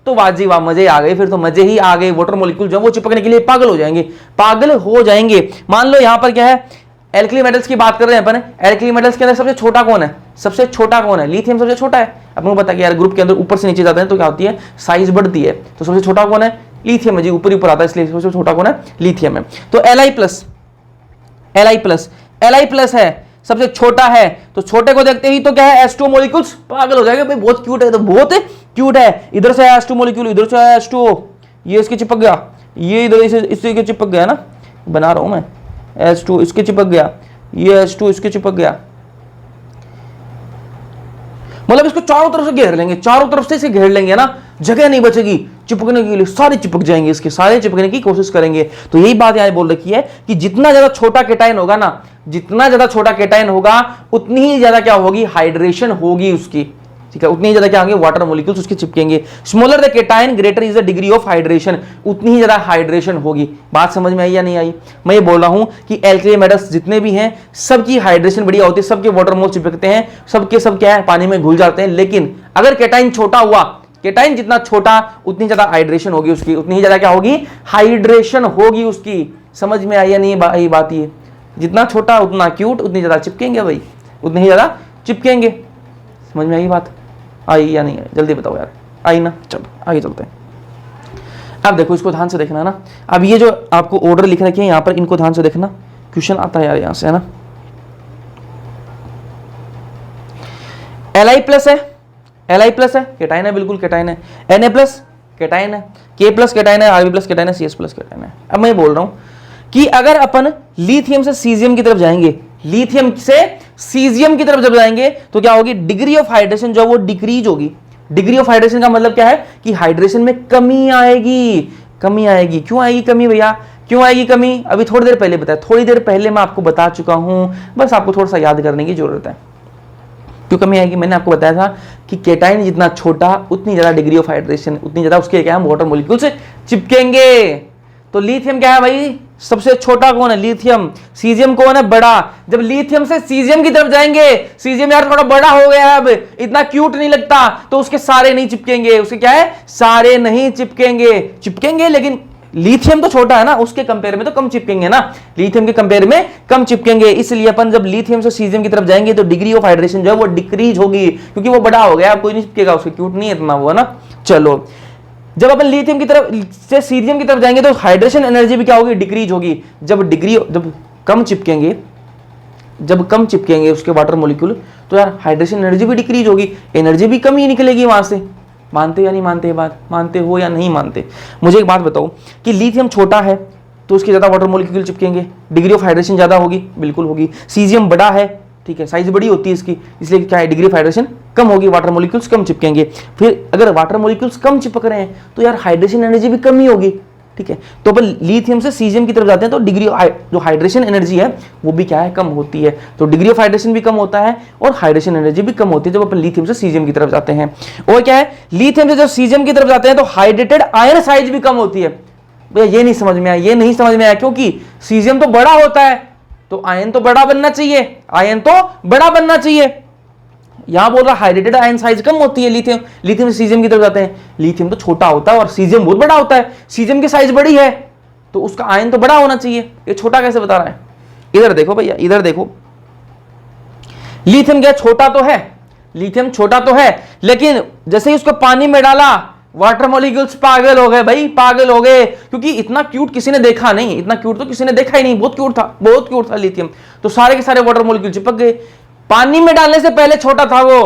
तो वाजी वाह, मजे आ गए, फिर तो मजे ही आ गए। वाटर मॉलिक्यूल जो वो चिपकने के लिए पागल हो जाएंगे, पागल हो जाएंगे। मान लो यहां पर क्या है, एल्कली मेटल्स की बात कर रहे हैं अपन, एल्कली मेटल्स के अंदर सबसे छोटा कौन है, सबसे छोटा कौन है, लिथियम सबसे छोटा है। अपन को पता है कि यार ग्रुप के अंदर ऊपर से नीचे जाते हैं तो क्या होती है, साइज बढ़ती है, तो सबसे छोटा कौन है, लिथियम है जी, ऊपर ही ऊपर आता है, इसलिए सबसे छोटा कौन है, लिथियम है। तो Li+ है, सबसे छोटा है, तो छोटे को देखते ही तो क्या है, H2O मॉलिक्यूल्स पागल हो जाएंगे भाई, बहुत क्यूट है, तो बहुत क्यूट है। इधर से H2O मॉलिक्यूल, इधर से H2O, ये इसके चिपक गया, ये इधर इसके चिपक गया ना, बना रहा हूं मैं, H2 इसके चिपक गया, ये H2 इसके चिपक गया, मतलब इसको चारों तरफ से घेर लेंगे, चारों तरफ से इसे घेर लेंगे ना, जगह नहीं बचेगी चिपकने के लिए, सारे चिपक जाएंगे, इसके सारे चिपकने की कोशिश करेंगे। तो यही बात यहां बोल रखी है कि जितना ज्यादा छोटा केटाइन होगा ना, जितना ज्यादा छोटा केटाइन होगा उतनी ही ज्यादा क्या होगी, हाइड्रेशन होगी उसकी। ठीक है, उतनी ही ज्यादा क्या होंगे वाटर मॉलिक्यूल्स उसके चिपकेंगे। Smaller the cation greater is the degree of hydration, उतनी ही ज्यादा हाइड्रेशन होगी। बात समझ में आई या नहीं आई? मैं ये बोल रहा हूं कि एल्कली मेटल्स जितने भी हैं सबकी हाइड्रेशन बढ़िया होती है, सबके वाटर मोल चिपकते हैं, सबके सब क्या है पानी में घुल जाते हैं। लेकिन अगर केटाइन छोटा हुआ, केटाइन जितना छोटा उतनी ज्यादा हाइड्रेशन होगी उसकी, उतनी ही ज्यादा क्या होगी हाइड्रेशन होगी उसकी। समझ में आई या नहीं आई बात? ये जितना छोटा उतना क्यूट, उतनी ज्यादा चिपकेंगे भाई, उतनी ही ज्यादा चिपकेंगे। समझ में आई बात? आई या नहीं आई? जल्दी बताओ यार, आई ना? चलो आगे चलते हैं। अब देखो इसको ध्यान से देखना ना। अब ये जो आपको ऑर्डर लिख रखे हैं यहाँ पर, इनको ध्यान से देखना, क्वेश्चन आता है यार यहाँ से, है ना। Li प्लस है, Li प्लस है, केटाइन है, बिल्कुल केटाइन है। Na प्लस केटाइन है, K प्लस केटाइन है, Rb प्लस केटाइन है, CS प्लस केटाइन है। अब मैं बोल रहा हूं कि अगर अपन लिथियम से सीजियम की तरफ जाएंगे, लिथियम से सीजियम की तरफ जब जाएंगे तो क्या होगी, डिग्री ऑफ हाइड्रेशन जो वो डिक्रीज होगी। डिग्री ऑफ हाइड्रेशन का मतलब क्या है कि हाइड्रेशन में कमी आएगी, कमी आएगी। क्यों आएगी कमी भैया, क्यों आएगी कमी? अभी थोड़ी देर पहले बताया, थोड़ी देर पहले मैं आपको बता चुका हूं, बस आपको थोड़ा सा याद करने की जरूरत है। क्यों कमी आएगी? मैंने आपको बताया था कि केटाइन जितना छोटा उतनी ज्यादा डिग्री ऑफ हाइड्रेशन, उतनी ज्यादा उसके क्या हम वाटर मॉलिक्यूल से चिपकेंगे। तो लिथियम क्या है भाई, सबसे छोटा कौन है? लिथियम। सीजियम कौन है? बड़ा। जब लिथियम से सीजियम की तरफ जाएंगे, सीजियम यार थोड़ा बड़ा हो गया है, अब इतना क्यूट नहीं लगता, तो उसके सारे नहीं चिपकेंगे। उसके क्या है, सारे नहीं चिपकेंगे। चिपकेंगे लेकिन लिथियम तो छोटा है ना, उसके कंपेयर में तो कम चिपकेंगे ना, लिथियम के कंपेयर में कम चिपकेंगे। इसलिए अपन जब लिथियम से सीजियम की तरफ जाएंगे तो डिग्री ऑफ हाइड्रेशन जो है वो डिक्रीज होगी, क्योंकि वो बड़ा हो गया, अब कोई नहीं चिपकेगा, उसके क्यूट नहीं है इतना वो, है ना। चलो, जब अपन लिथियम की तरफ से सीजियम की तरफ जाएंगे तो हाइड्रेशन एनर्जी भी क्या होगी, डिक्रीज होगी। जब कम चिपकेंगे, जब कम चिपकेंगे उसके वाटर मॉलिक्यूल, तो यार हाइड्रेशन एनर्जी भी डिक्रीज होगी, एनर्जी भी कम ही निकलेगी वहां से। मानते या नहीं मानते? बात मानते हो या नहीं मानते? मुझे एक बात बताओ कि लिथियम छोटा है तो उसके ज्यादा वाटर मॉलिक्यूल चिपकेंगे, डिग्री ऑफ हाइड्रेशन ज्यादा होगी, बिल्कुल होगी। सीजियम बड़ा है, ठीक है, साइज बड़ी होती है इसकी, इसलिए क्या है, डिग्री ऑफ हाइड्रेशन कम होगी, वाटर मॉलिक्यूल्स कम चिपकेंगे। फिर अगर वाटर मॉलिक्यूल्स कम चिपक रहे हैं तो यार हाइड्रेशन एनर्जी भी कम ही होगी, ठीक है। तो अपन लिथियम से सीजियम की तरफ जाते हैं तो डिग्री जो हाइड्रेशन एनर्जी है वो भी क्या है, कम होती है। तो डिग्री ऑफ हाइड्रेशन भी कम होता है और हाइड्रेशन एनर्जी भी कम होती है जब अपन लिथियम से सीजियम की तरफ जाते हैं। और क्या है, लिथियम से जब सीजियम की तरफ जाते हैं तो हाइड्रेटेड आयन साइज भी कम होती है। भैया ये नहीं समझ में आया, ये नहीं समझ में आया, क्योंकि सीजियम तो बड़ा होता है तो आयन तो बड़ा बनना चाहिए, आयन तो बड़ा बनना चाहिए। यहां बोल रहा हाइड्रेटेड आयन साइज कम होती है लिथियम, लिथियम से सीजियम की तरफ जाते हैं, लिथियम तो छोटा होता है और सीजियम बहुत बड़ा होता है। सीजियम की साइज बड़ी है तो उसका आयन तो बड़ा होना चाहिए, ये छोटा कैसे बता रहा है? इधर देखो भैया, इधर देखो, लिथियम क्या छोटा तो है, लिथियम छोटा तो है, लेकिन जैसे ही उसको पानी में डाला वाटर मॉलिक्यूल्स पागल हो गए भाई, पागल हो गए, क्योंकि इतना क्यूट किसी ने देखा नहीं, इतना क्यूट तो किसी ने देखा ही नहीं, बहुत क्यूट था, बहुत क्यूट था लिथियम। तो सारे के सारे वाटर मॉलिक्यूल चिपक गए। पानी में डालने से पहले छोटा था वो,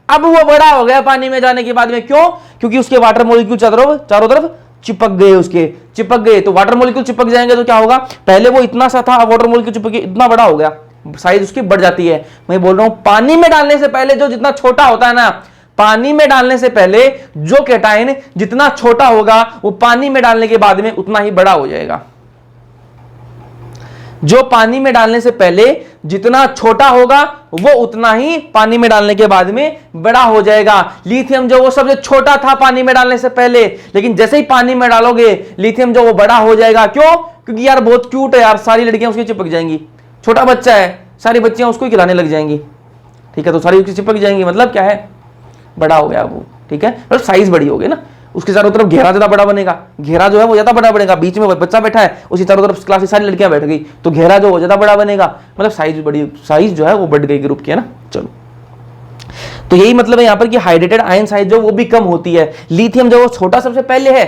अब वो बड़ा हो गया पानी में जाने के बाद में। क्यों? क्योंकि उसके वाटर मॉलिक्यूल चारों तरफ चिपक गए, उसके चिपक गए। तो वाटर मॉलिक्यूल चिपक जाएंगे तो क्या होगा, पहले वो इतना सा था, वाटर मॉलिक्यूल चिपक के इतना बड़ा हो गया, साइज उसकी बढ़ जाती है। मैं बोल रहा हूं पानी में डालने से पहले जो जितना छोटा होता है ना, पानी में डालने से पहले जो केटाइन जितना छोटा होगा वो पानी में डालने के बाद में उतना ही बड़ा हो जाएगा। जो पानी में डालने से पहले जितना छोटा होगा वो उतना ही पानी में डालने के बाद में बड़ा हो जाएगा। लिथियम जो वो सबसे छोटा था पानी में डालने से पहले, लेकिन जैसे ही पानी में डालोगे लिथियम जो वो बड़ा हो जाएगा। क्यों? क्योंकि यार बहुत क्यूट है यार, सारी लड़कियां उसके चिपक जाएंगी, छोटा बच्चा है, सारी बच्चियां उसको ही खिलाने लग जाएंगी, ठीक है, तो सारी उसकी चिपक जाएंगी, मतलब क्या है, बड़ा हो गया वो, ठीक है, मतलब साइज बड़ी हो गई ना। उसके चारों तरफ घेरा ज्यादा बड़ा बनेगा, घेरा जो है वो ज्यादा बड़ा बनेगा, बीच में बच्चा बैठा है, उसकी चारों तरफ क्लास की सारी लड़कियां बैठ गई तो घेरा जो ज्यादा बड़ा बनेगा, मतलब साइज बड़ी, साइज जो है वो बढ़ गई ग्रुप की, है ना। चलो, तो यही मतलब है यहां पर कि हाइड्रेटेड आयन साइज जो वो भी कम होती है। लिथियम जो वो छोटा सबसे पहले है,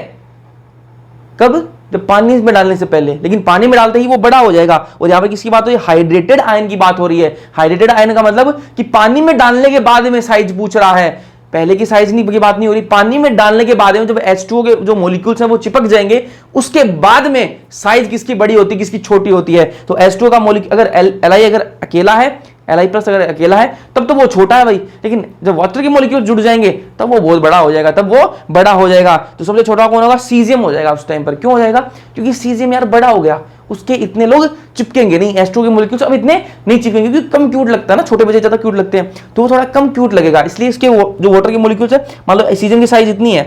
कब? जब पानी में डालने से पहले, लेकिन पानी में डालते ही वो बड़ा हो जाएगा। और यहां पर किसकी बात हो रही है? हाइड्रेटेड आयन की बात हो रही है। हाइड्रेटेड आयन का मतलब कि पानी में डालने के बाद में साइज पूछ रहा है, पहले की साइज की बात नहीं हो रही। पानी में डालने के बाद में जब H2O के जो मॉलिक्यूल्स हैं वो चिपक जाएंगे, उसके बाद में साइज किसकी बड़ी होती है, किसकी छोटी होती है। तो H2O का मॉलिक्यूल अगर Li अगर अकेला है, Li प्लस अगर अकेला है, तब तो वो छोटा है भाई, लेकिन जब वाटर के मॉलिक्यूल जुड़ जाएंगे तब वो बहुत बड़ा हो जाएगा, तब वो बड़ा हो जाएगा। तो सबसे छोटा कौन होगा? सीजियम हो जाएगा उस टाइम पर। क्यों हो जाएगा? क्योंकि सीजियम यार बड़ा हो गया उसके इतने लोग चिपकेंगे नहीं, H2 के मॉलिक्यूल्स अब इतने नहीं चिपकेंगे, क्योंकि कम क्यूट लगता है ना, छोटे बच्चे ज्यादा क्यूट लगते हैं, तो वो थोड़ा कम क्यूट लगेगा, इसलिए इसके जो वाटर के मॉलिक्यूल्स है, मान लो ऑक्सीजन की साइज इतनी है,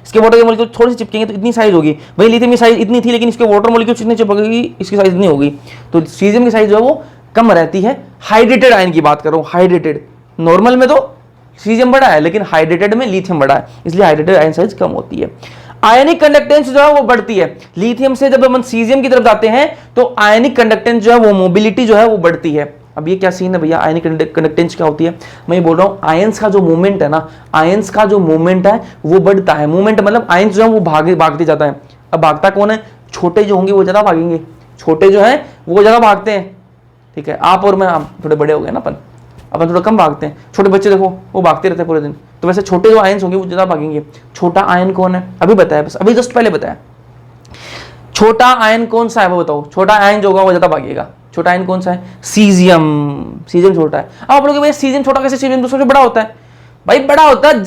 इसके वाटर के मॉलिक्यूल थोड़े से चिपकेंगे तो इतनी साइज होगी, वही लिथियम की साइज इतनी थी लेकिन इसके वाटर मॉलिक्यूल्स इतने चिपकेगी, इसकी साइज इतनी होगी, तो सीजियम की साइज जो है वो कम रहती है। हाइड्रेटेड आयन की बात कर रहा हूं, हाइड्रेटेड, नॉर्मल में तो सीजियम बड़ा है लेकिन हाइड्रेटेड में लिथियम बड़ा है, इसलिए हाइड्रेटेड आयन साइज कम होती है। आयनिक कंडक्टेंस जो है वो बढ़ती है, लिथियम से जब हम सीजियम की तरफ जाते हैं तो आयनिक कंडक्टेंस जो है वो मोबिलिटी जो है वो बढ़ती है। अब ये क्या सीन है भैया, आयनिक कंडक्टेंस क्या होती है, मैं ये बोल रहा हूं आयंस का जो मूवमेंट है ना, आयंस का जो मूवमेंट है वो बढ़ता है, मूवमेंट मतलब आयंस जो है वो भागते जाता है। अब भागता कौन है, छोटे जो होंगे वो ज्यादा भागेंगे, छोटे जो है वो ज्यादा भागते हैं, ठीक है, आप और मैं आप थोड़े बड़े हो गए ना, अपन थोड़ा कम भागते हैं, छोटे बच्चे देखो वो भागते रहते हैं पूरे दिन, तो वैसे छोटे जो आयंस होंगे वो ज्यादा भागेंगे। छोटा आयन कौन है, अभी बताया, बस अभी जस्ट पहले बताया, छोटा आयन कौन सा है वो बताओ, छोटा आयन जो होगा वो ज्यादा भागेगा, छोटा आयन कौन सा है, सीजियम, सीजियम छोटा है। अब आप लोग भैया सीजियम छोटा कैसे, सीजियम दूसरे से बड़ा होता है, भाई बड़ा होता है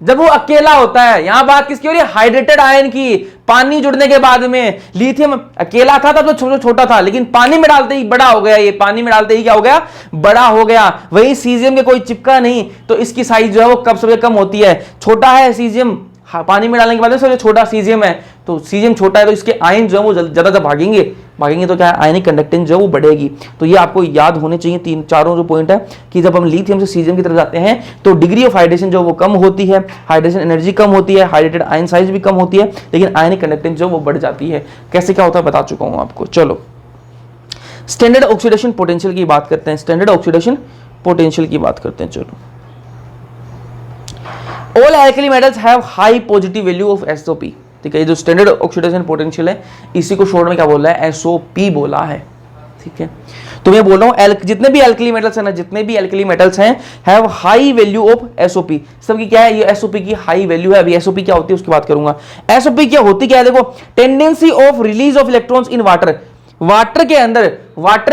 जब वो अकेला होता है, यहां बात किसकी हो रही है, हाइड्रेटेड आयन की, पानी जुड़ने के बाद में, लिथियम अकेला था तब तो छोटा था, लेकिन पानी में डालते ही बड़ा हो गया, ये पानी में डालते ही क्या हो गया, बड़ा हो गया। वही सीजियम के कोई चिपका नहीं तो इसकी साइज जो है वो कब सबसे कम होती है, छोटा है सीजियम, पानी में डालने के बाद सबसे छोटा सीजियम है, तो सीजियम छोटा है तो इसके आयन जो है वो ज्यादा भागेंगे तो क्या है, आयनिक कंडक्टेंस जो है वो बढ़ेगी। तो ये आपको याद होने चाहिए तीन चारों जो पॉइंट है कि जब हम लिथियम से सीजियम की तरफ जाते हैं तो डिग्री ऑफ हाइड्रेशन जो वो कम होती है, हाइड्रेशन एनर्जी कम होती है, हाइड्रेटेड आयन साइज भी कम होती है, लेकिन आयनिक कंडक्टेंस जो वो बढ़ जाती है। कैसे क्या होता है बता चुका हूं आपको। चलो स्टैंडर्ड ऑक्सीडेशन पोटेंशियल की बात करते हैं, स्टैंडर्ड ऑक्सीडेशन पोटेंशियल की बात करते हैं। चलो, all alkali metals have high positive value of SOP, ठीक है, ये जो स्टैंडर्ड ऑक्सीडेशन पोटेंशियल है इसी को शॉर्ट में क्या बोला है, एसओपी बोला है, ठीक है। तो मैं बोल रहा हूं जितने भी एल्कली मेटल्स है ना, जितने भी एल्कली मेटल्स हैं have high value of SOP, सबकी क्या है, ये एसओपी की हाई वैल्यू है। अभी एसओपी क्या होती है उसकी बात करूंगा। एसओपी क्या होती क्या है, देखो, tendency of release of electrons in water, water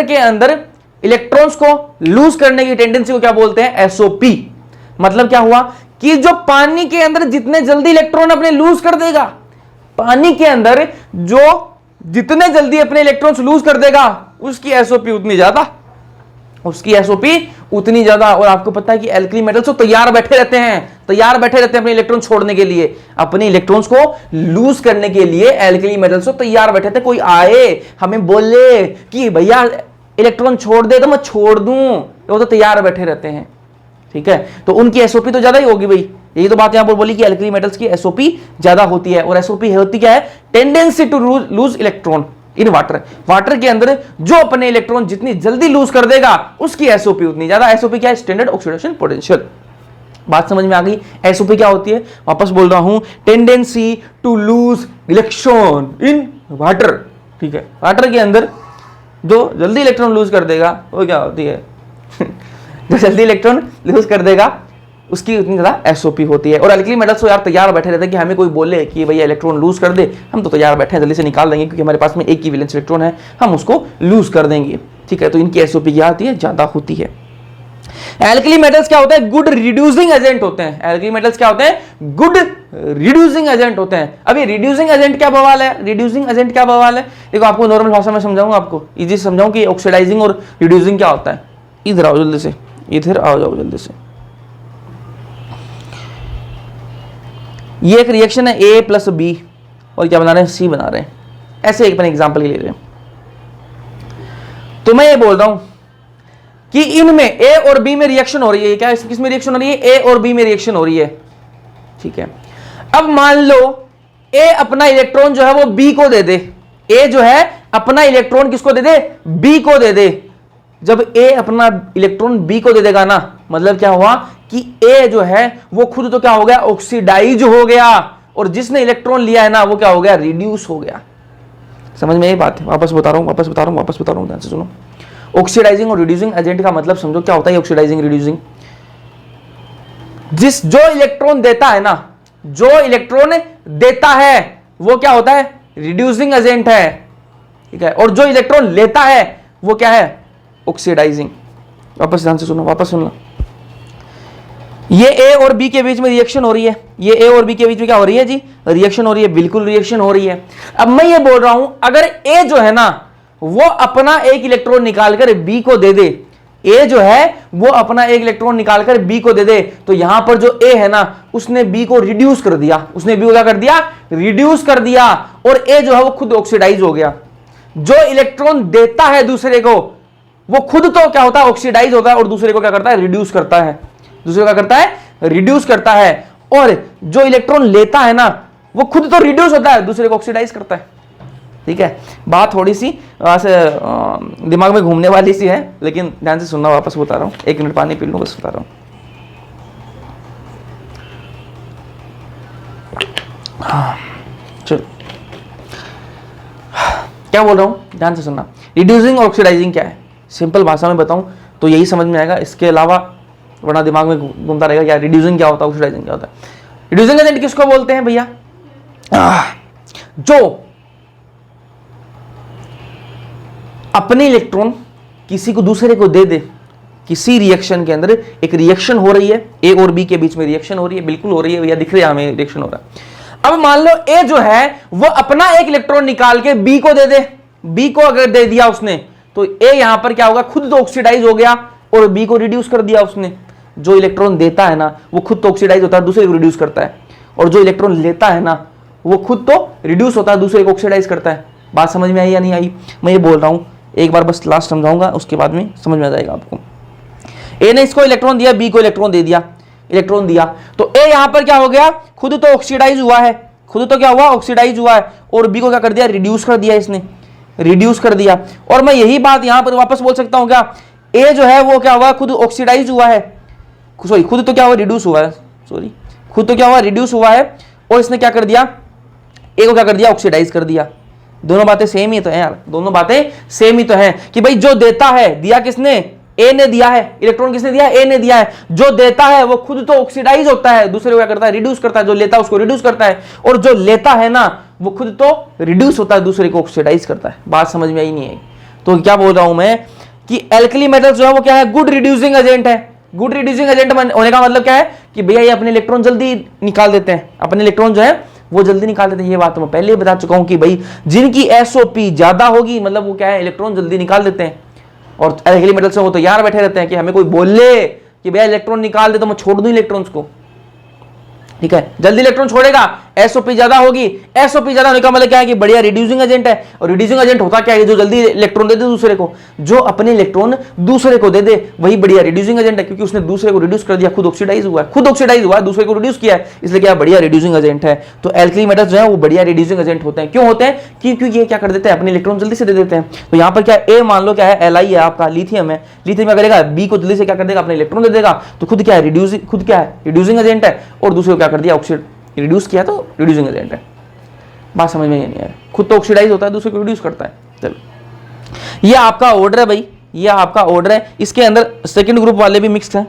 के अंदर इलेक्ट्रॉन्स को लूज करने की टेंडेंसी को क्या बोलते हैं, एसओपी। मतलब क्या हुआ कि जो पानी के अंदर जितने जल्दी इलेक्ट्रॉन अपने लूज कर देगा, पानी के अंदर जो जितने जल्दी अपने इलेक्ट्रॉन्स लूज कर देगा उसकी एसओपी उतनी ज्यादा, और आपको पता है कि एल्कली मेटल्स तो तैयार बैठे रहते हैं अपने इलेक्ट्रॉन छोड़ने के लिए, अपने इलेक्ट्रॉन्स को लूज करने के लिए एल्कली मेटल्स तो तैयार बैठे थे। कोई आए हमें बोले कि भैया इलेक्ट्रॉन छोड़ दे तो मैं छोड़ दूं, वो तो तैयार बैठे रहते हैं, ठीक है, तो उनकी एसओपी तो ज्यादा ही होगी भाई। यही तो बात यहां पर बोली कि एल्कली मेटल्स की एसओपी ज्यादा होती है, और एसओपी होती क्या है, tendency to lose electron in water के अंदर जो अपने इलेक्ट्रॉन जितनी जल्दी लूज कर देगा उसकी एसओपी उतनी ज्यादा। एसओपी क्या है, स्टैंडर्ड ऑक्सीडेशन पोटेंशियल। बात समझ में आ गई, एसओपी क्या होती है, वापस बोल रहा हूं, tendency to lose electron in water, ठीक है, वाटर के अंदर जो जल्दी इलेक्ट्रॉन लूज कर देगा वो क्या होती है जो जल्दी इलेक्ट्रॉन लूज कर देगा उसकी उतनी ज्यादा एसओपी होती है। और एल्कली मेटल्स तो यार तैयार बैठे रहते हैं कि हमें कोई बोले कि भैया इलेक्ट्रॉन लूज कर दे, हम तो तैयार बैठे हैं, जल्दी से निकाल देंगे क्योंकि हमारे पास में एक ही वैलेंस इलेक्ट्रॉन है, हम उसको लूज कर देंगे, ठीक है, तो इनकी एसओपी क्या आती है, ज्यादा होती है। एल्कली मेटल्स क्या होता है, गुड रिड्यूसिंग एजेंट होते हैं। एल्कली मेटल्स क्या होते हैं, गुड रिड्यूसिंग एजेंट होते हैं। अब ये रिड्यूसिंग एजेंट क्या बवाल है, देखो आपको नॉर्मल भाषा में समझाऊंगा, आपको इजी समझाऊं कि ऑक्सीडाइजिंग और रिड्यूसिंग क्या होता है। इधर आओ जल्दी से, इधर आ जाओ जल्दी से। ये एक रिएक्शन है A प्लस B और क्या बना रहे हैं, C बना रहे हैं, ऐसे एक अपने एग्जांपल के ले रहे हैं। तो मैं ये बोल रहा हूं कि इनमें A और B में रिएक्शन हो रही है, क्या किस में रिएक्शन हो रही है, A और B में रिएक्शन हो रही है, ठीक है। अब मान लो A अपना इलेक्ट्रॉन जो है वो B को दे दे, A जो है अपना इलेक्ट्रॉन किसको दे दे, B को दे दे। जब A अपना इलेक्ट्रॉन B को दे देगा ना, मतलब क्या हुआ कि A जो है वो खुद तो क्या हो गया, ऑक्सीडाइज हो गया, और जिसने इलेक्ट्रॉन लिया है ना वो क्या हो गया, रिड्यूस हो गया। समझ में ये बात है, वापस बता रहा हूं, ध्यान से सुनो। ऑक्सीडाइजिंग और रिड्यूसिंग एजेंट का मतलब समझो क्या होता है। ऑक्सीडाइजिंग रिड्यूसिंग, जो इलेक्ट्रॉन देता है ना, जो इलेक्ट्रॉन देता है वो क्या होता है, रिड्यूसिंग एजेंट है, ठीक है, और जो इलेक्ट्रॉन लेता है वो क्या है, ऑक्सीडाइजिंग। वापस ध्यान से सुनो, वापस सुनना। ये ए और बी के बीच में रिएक्शन हो रही है, ये ए और बी के बीच में क्या हो रही है जी, रिएक्शन हो रही है, बिल्कुल रिएक्शन हो रही है। अब मैं ये बोल रहा हूं अगर ए जो है ना वो अपना एक इलेक्ट्रॉन निकालकर बी को दे दे, ए जो है वो अपना एक इलेक्ट्रॉन निकालकर बी को दे दे, तो यहां पर जो ए है ना उसने बी को रिड्यूस कर दिया, उसने बी को क्या कर दिया, रिड्यूस कर दिया, और ए जो है वो खुद ऑक्सीडाइज हो गया। जो इलेक्ट्रॉन देता है दूसरे को वो खुद तो क्या होता है, ऑक्सीडाइज होता है, और दूसरे को क्या करता है, रिड्यूस करता है, दूसरे को क्या करता है, रिड्यूस करता है। और जो इलेक्ट्रॉन लेता है ना वो खुद तो रिड्यूस होता है, दूसरे को ऑक्सीडाइज करता है। ठीक है, बात थोड़ी सी ऐसे दिमाग में घूमने वाली सी है, लेकिन ध्यान से सुनना, वापस बता रहा हूं, 1 मिनट पानी पी लूं, बस बता रहा हूं। चलो क्या बोल रहा हूं, ध्यान से सुनना। रिड्यूसिंग और ऑक्सीडाइजिंग क्या है, सिंपल भाषा में बताऊं तो यही समझ में आएगा, इसके अलावा वरना दिमाग में घूमता रहेगा क्या रिड्यूसिंग क्या होता है, ऑक्सीडाइजिंग क्या होता है। रिड्यूसिंग एजेंट किसको बोलते हैं भैया, जो अपने इलेक्ट्रॉन किसी को दूसरे को दे दे, किसी रिएक्शन के अंदर एक रिएक्शन हो रही है, ए और बी के बीच में रिएक्शन हो रही है, बिल्कुल हो रही है भैया, दिख रही है हमें रिएक्शन हो रहा है। अब मान लो ए जो है वो अपना एक इलेक्ट्रॉन निकाल के बी को दे दे, बी को अगर दे दिया उसने तो ए यहां पर क्या होगा, खुद तो ऑक्सीडाइज हो गया और बी को रिड्यूस कर दिया उसने। जो इलेक्ट्रॉन देता है ना वो खुद तो ऑक्सीडाइज होता है, दूसरे को रिड्यूस करता है, और जो इलेक्ट्रॉन लेता है ना वो खुद तो रिड्यूस होता है, दूसरे को ऑक्सीडाइज करता है। बात समझ में आई या नहीं आई, मैं ये बोल रहा हूं, एक बार बस लास्ट समझाऊंगा, उसके बाद में समझ में आ जाएगा आपको। ए ने इसको इलेक्ट्रॉन दिया, बी को इलेक्ट्रॉन दे दिया, इलेक्ट्रॉन दिया, तो ए यहां पर क्या हो गया, खुद तो ऑक्सीडाइज हुआ है, खुद तो क्या हुआ, ऑक्सीडाइज हुआ है, और बी को क्या कर दिया, रिड्यूस कर दिया, इसने रिड्यूस कर दिया। और मैं यही बात यहां पर वापस बोल सकता हूं क्या, ए जो है वो क्या हुआ, खुद ऑक्सीडाइज हुआ है, सॉरी खुद तो क्या हुआ, रिड्यूस हुआ है, सॉरी खुद तो क्या हुआ, रिड्यूस हुआ है, और इसने क्या कर दिया, ए को क्या कर दिया, ऑक्सीडाइज कर दिया। दोनों बातें सेम ही तो हैं यार, दोनों बातें सेम ही तो हैं कि भाई जो देता है, दिया किसने, ए ने दिया है, इलेक्ट्रॉन किसने दिया, ए ने दिया है, जो देता है वो खुद तो ऑक्सीडाइज होता है, दूसरे को क्या करता है, रिड्यूस करता है, जो लेता है उसको रिड्यूस करता है, और जो लेता है ना वो खुद तो रिड्यूस होता है, दूसरे को ऑक्सीडाइज करता है। बात समझ में आई नहीं आई, तो क्या बोल रहा हूं मैं कि एल्कली मेटल्स जो है वो क्या है, गुड रिड्यूसिंग एजेंट है। गुड रिड्यूसिंग एजेंट होने का मतलब क्या है कि भैया ये अपने इलेक्ट्रॉन जल्दी निकाल देते हैं, अपने इलेक्ट्रॉन जो है वो जल्दी निकाल देते हैं। ये बात तो मैं पहले ही बता चुका हूं कि भाई जिनकी एसओपी ज्यादा होगी मतलब वो क्या है, इलेक्ट्रॉन जल्दी निकाल देते हैं। और एल्कली मेटल्स से वो तो यार बैठे रहते हैं कि हमें कोई बोले कि भैया इलेक्ट्रॉन निकाल दे तो मैं छोड़ दूं इलेक्ट्रॉन्स को, ठीक है, जल्दी इलेक्ट्रॉन छोड़ेगा, एसओपी ज्यादा होगी, एसओपी ज्यादा होने का मतलब क्या है कि बढ़िया रिड्यूसिंग एजेंट है। और रिड्यूसिंग एजेंट होता क्या है, जो जल्दी इलेक्ट्रॉन दे दे दूसरे को, जो अपने इलेक्ट्रॉन दूसरे को दे दे वही बढ़िया रिड्यूसिंग एजेंट है, क्योंकि उसने दूसरे को रिड्यूस कर दिया, खुद ऑक्सीडाइज हुआ है, खुद ऑक्सीडाइज हुआ है, दूसरे को रिड्यूस किया है, इसलिए क्या बढ़िया रिड्यूसिंग एजेंट है। तो एल्कली मेटल्स जो है वो बढ़िया रिड्यूसिंग एजेंट होते हैं। क्यों होते हैं, क्योंकि ये क्या कर देते हैं, अपने इलेक्ट्रॉन जल्दी से दे देते हैं। तो यहाँ पर क्या ए मान लो क्या है, Li है आपका, लिथियम है, लिथियम क्या करेगा, बी को जल्दी से क्या कर देगा, अपने इलेक्ट्रॉन दे देगा, तो खुद क्या है, रिड्यूसिंग एजेंट है, और दूसरे को क्या कर दिया, ऑक्सीड रिड्यूस किया तो रिड्यूसिंग एजेंट है। बात समझ में नहीं आया, खुद तो ऑक्सीडाइज होता है, दूसरे को रिड्यूस करता है। चलो ये आपका ऑर्डर है भाई, ये आपका ऑर्डर है, इसके अंदर सेकंड ग्रुप वाले भी मिक्स हैं,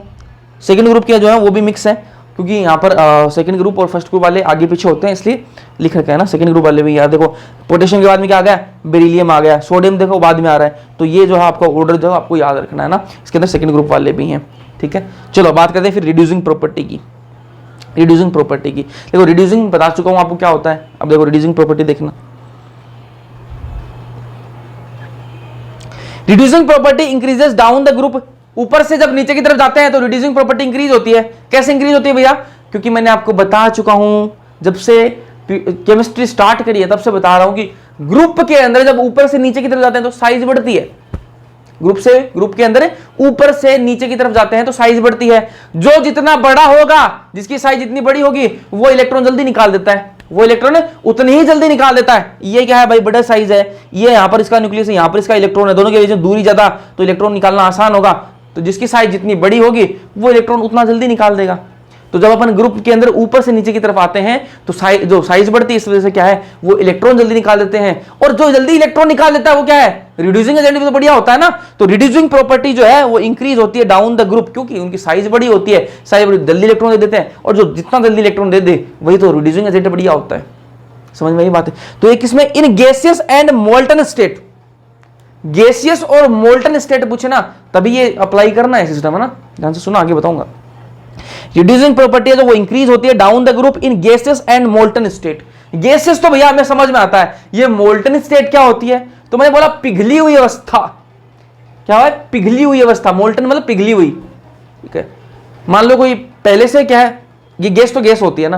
सेकंड ग्रुप के जो है वो भी मिक्स है, क्योंकि यहाँ पर सेकंड ग्रुप और फर्स्ट ग्रुप वाले आगे पीछे होते हैं, इसलिए लिख रखा है ना सेकंड ग्रुप वाले भी। यार देखो पोटेशियम के बाद में क्या आ गया, बेरिलियम आ गया, सोडियम देखो बाद में आ रहा है, तो ये जो है आपका ऑर्डर जो है आपको याद रखना है ना, इसके अंदर सेकंड ग्रुप वाले भी हैं, ठीक है। चलो बात करते हैं फिर रिड्यूसिंग प्रॉपर्टी की, रिड्यूसिंग प्रॉपर्टी की। देखो रिड्यूसिंग बता चुका हूं आपको क्या होता है, अब देखो रिड्यूसिंग प्रॉपर्टी देखना। Reducing property increases down the group, ऊपर से जब नीचे की तरफ जाते हैं तो रिड्यूसिंग प्रॉपर्टी इंक्रीज होती है। कैसे इंक्रीज होती है भैया, क्योंकि मैंने आपको बता चुका हूं, जब से केमिस्ट्री स्टार्ट करी है तब से बता रहा हूं कि ग्रुप के अंदर जब ऊपर से नीचे की तरफ जाते हैं तो साइज बढ़ती है। ग्रुप के अंदर ऊपर से नीचे की तरफ जाते हैं तो साइज बढ़ती है। जो जितना बड़ा होगा, जिसकी साइज जितनी बड़ी होगी वो इलेक्ट्रॉन जल्दी निकाल देता है, वो इलेक्ट्रॉन उतनी ही जल्दी निकाल देता है। ये क्या है भाई, बड़ा साइज है, ये यहां पर इसका न्यूक्लियस है, यहां पर इसका इलेक्ट्रॉन है, दोनों के बीच में दूरी ज्यादा, तो इलेक्ट्रॉन निकालना आसान होगा। तो जिसकी साइज जितनी बड़ी होगी वो इलेक्ट्रॉन उतना जल्दी निकाल देगा। तो जब अपन ग्रुप के अंदर ऊपर से नीचे की तरफ आते हैं तो जो साइज बढ़ती है, इस वजह से क्या है, वो इलेक्ट्रॉन जल्दी निकाल देते हैं। और जो जल्दी इलेक्ट्रॉन निकाल देता है वो क्या है, रिड्यूसिंग एजेंट भी तो बढ़िया होता है ना। तो रिड्यूसिंग प्रॉपर्टी जो है वो इंक्रीज होती है डाउन द ग्रुप, क्योंकि उनकी साइज बड़ी होती है, साइज बड़ी जल्दी इलेक्ट्रॉन दे देते हैं, और जो जितना जल्दी इलेक्ट्रॉन दे दे वही तो रिड्यूसिंग एजेंट बढ़िया होता है। समझ में ये बात है। तो एक इसमें in gaseous and molten state, gaseous और मोल्टन स्टेट पूछे ना तभी ये अप्लाई करना है सिस्टम, है ना, ध्यान से सुना, आगे बताऊंगा। रिड्यूसिंग प्रॉपर्टी है जो वो इंक्रीज होती है down the group in gases and molten state. Gases तो भैया हमें समझ में आता है, ये मोल्टन स्टेट क्या होती है? तो मैंने बोला पिघली हुई अवस्था। क्या है? पिघली हुई अवस्था। मोल्टन मतलब पिघली हुई, ठीक है। मान लो कोई पहले से क्या है, ये गैस तो गैस होती है ना,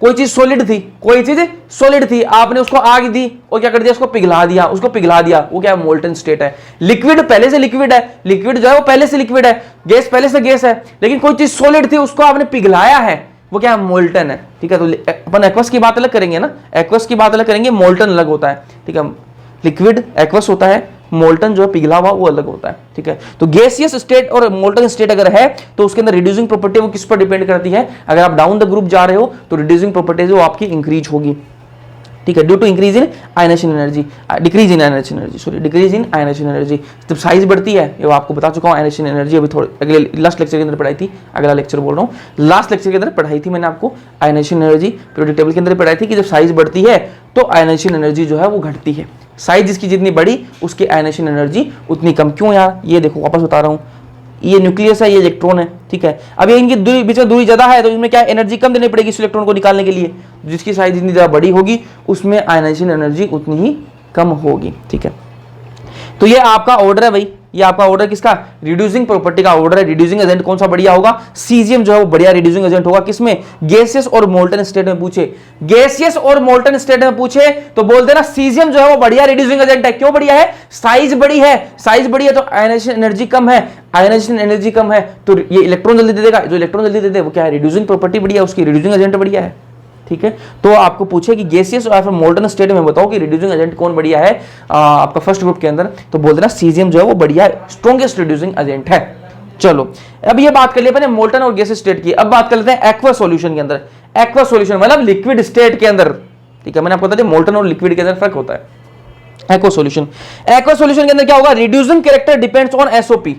कोई चीज सॉलिड थी, कोई चीज सॉलिड थी, आपने उसको आग दी और क्या कर दिया, उसको पिघला दिया, उसको पिघला दिया, वो क्या है? मोल्टन स्टेट है। लिक्विड पहले से लिक्विड है, लिक्विड जो है वो पहले से लिक्विड है, गैस पहले से गैस है, लेकिन कोई चीज सॉलिड थी उसको आपने पिघलाया है, वो क्या है? मोल्टन है, ठीक है। तो अपन एक्वस की बात अलग करेंगे ना, एक्वस की बात अलग करेंगे, मोल्टन अलग होता है, ठीक है। लिक्विड एक्वस होता है, मोल्टन जो है पिघला हुआ वो अलग होता है, ठीक है। तो गैसियस स्टेट और मोल्टन स्टेट अगर है तो उसके अंदर रिड्यूसिंग प्रॉपर्टी वो किस पर डिपेंड करती है? अगर आप डाउन द ग्रुप जा रहे हो तो रिड्यूसिंग प्रॉपर्टी जो आपकी इंक्रीज होगी, ठीक है, due to increase in ionisation energy, decrease in ionisation energy, sorry decrease in ionisation energy. जब साइज बढ़ती है, ये आपको बता चुका हूं, आयनेशन एनर्जी अभी थोड़े अगले लास्ट लेक्चर के अंदर पढ़ाई थी, अगला लेक्चर बोल रहा हूं, लास्ट लेक्चर के अंदर पढ़ाई थी मैंने आपको आयनेशन एनर्जी, पीरियोडिक टेबल के अंदर पढ़ाई थी कि जब साइज बढ़ती है तो आयनेशन एनर्जी जो है वो घटती है। साइज जिसकी जितनी बड़ी उसकी आयनेशन एनर्जी उतनी कम। क्यों यार? ये देखो वापस बता रहा हूं, ये न्यूक्लियस है, ये इलेक्ट्रॉन है, ठीक है। अब ये इनकी दूरी बीच में दूरी ज्यादा है तो इसमें क्या एनर्जी कम देनी पड़ेगी इस इलेक्ट्रॉन को निकालने के लिए। जिसकी साइज जितनी ज्यादा बड़ी होगी उसमें आयनाइजेशन एनर्जी उतनी ही कम होगी, ठीक है। तो ये आपका ऑर्डर है भाई, ये आपका ऑर्डर किसका? रिड्यूसिंग प्रॉपर्टी का ऑर्डर है। रिड्यूसिंग एजेंट कौन सा बढ़िया होगा? सीजियम जो है वो बढ़िया रिड्यूसिंग एजेंट होगा। किसमें? गैसियस और मोल्टन स्टेट में पूछे, गैसियस और मोल्टन स्टेट में पूछे तो बोल देना सीजियम जो है वो बढ़िया रिड्यूसिंग एजेंट है। क्यों बढ़िया है? साइज बड़ी है, साइज बड़ी है तो आयनाइजेशन एनर्जी कम है, आयनाइजेशन एनर्जी कम है तो ये इलेक्ट्रॉन जल्दी दे देगा, जो इलेक्ट्रॉन जल्दी दे दे वो क्या है? रिड्यूसिंग प्रॉपर्टी बढ़िया है उसकी, रिड्यूसिंग एजेंट बढ़िया है, ठीक है। तो आपको पूछे कि गैसियस और मोल्टन स्टेट में बताओ कि रिड्यूसिंग एजेंट कौन बढ़िया है आपका फर्स्ट ग्रुप के अंदर, तो बोल देना सीजियम जो है वो बढ़िया स्ट्रॉन्गेस्ट रिड्यूसिंग एजेंट है। चलो अब ये बात कर लिया अपने मोल्टन और गैसियस स्टेट की। अब बात कर लेते हैं एक्वा सॉल्यूशन के अंदर। एक्वा सॉल्यूशन मतलब लिक्विड स्टेट के अंदर, ठीक है। मैंने आपको बता दिया मोल्टन और लिक्विड के अंदर फर्क होता है। एक्वा सॉल्यूशन, एक्वा सॉल्यूशन के अंदर क्या होगा? Reducing character depends on SOP.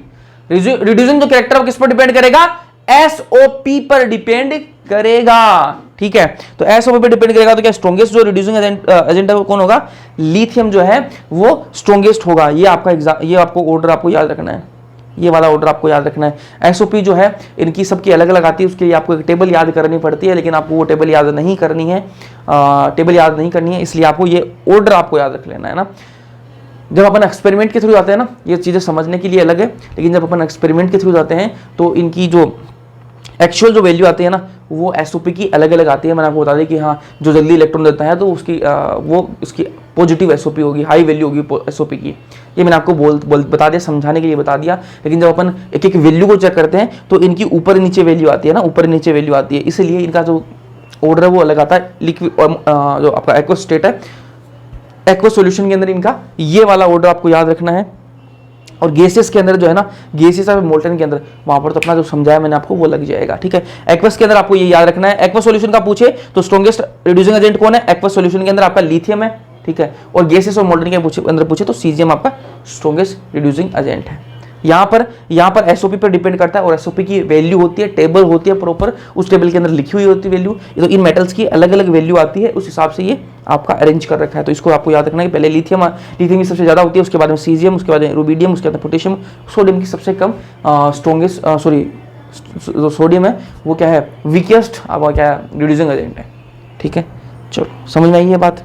Reducing जो कैरेक्टर किस पर डिपेंड करेगा? एसओपी पर डिपेंड करेगा, ठीक है। तो एसओपी पर डिपेंड करेगा तो क्या स्ट्रॉन्गेस्ट जो रिड्यूसिंग एजेंट है वो कौन होगा? लिथियम जो है वो स्ट्रॉन्गेस्ट होगा। ये आपका ये आपको ऑर्डर आपको याद रखना है, ये वाला ऑर्डर आपको याद रखना है। एसओपी जो है इनकी सबकी अलग अलग आती है, उसके लिए आपको एक टेबल याद करनी पड़ती है, लेकिन आपको वो टेबल याद नहीं करनी है, इसलिए आपको ये ऑर्डर आपको याद रख लेना है ना। जब अपन एक्सपेरिमेंट के थ्रू जाते हैं ना, ये चीज़ें समझने के लिए अलग है, लेकिन जब अपन एक्सपेरिमेंट के थ्रू जाते हैं तो इनकी जो एक्चुअल जो वैल्यू आती है ना वो एसओपी की अलग अलग आती है। मैंने आपको बता दें कि हाँ जो जल्दी इलेक्ट्रॉन देता है तो उसकी पॉजिटिव एसओपी होगी, हाई वैल्यू होगी एसओपी की। ये मैंने आपको बता दिया, समझाने के लिए बता दिया। लेकिन जब अपन एक एक वैल्यू को चेक करते हैं तो इनकी ऊपर नीचे वैल्यू आती है ना, ऊपर नीचे वैल्यू आती है, इसलिए इनका जो ऑर्डर है वो अलग आता है। लिक्विड जो आपका एक्वा स्टेट है, एक्वा सॉल्यूशन के अंदर इनका ये वाला ऑर्डर आपको याद रखना है। और गैसेस के अंदर जो है ना, गैसेस और मोल्टन के अंदर वहां पर तो अपना जो समझाया मैंने आपको वो लग जाएगा, ठीक है। एक्वस के अंदर आपको ये याद रखना है। एक्वा सॉल्यूशन का पूछे तो स्ट्रॉन्गेस्ट रिड्यूसिंग एजेंट कौन है? एक्वा सॉल्यूशन के अंदर आपका लिथियम है, ठीक है। और गैसेस और मोल्टन के अंदर पूछे तो सीजियम आपका स्ट्रॉन्गेस्ट रिड्यूसिंग एजेंट है। यहाँ पर एसओपी पर डिपेंड करता है और एसओपी की वैल्यू होती है, टेबल होती है प्रॉपर, उस टेबल के अंदर लिखी हुई होती है वैल्यू। तो इन मेटल्स की अलग अलग वैल्यू आती है, उस हिसाब से ये आपका अरेंज कर रखा है। तो इसको आपको याद रखना है कि पहले लिथियम की सबसे ज्यादा होती है, उसके बाद में सीजियम, उसके बाद में रुबिडियम, उसके बाद में पोटेशियम, सोडियम की सबसे कम, जो सोडियम है वो क्या है? वीकेस्ट अब क्या है? रिड्यूसिंग एजेंट है, ठीक है। चलो समझ में आई ये बात?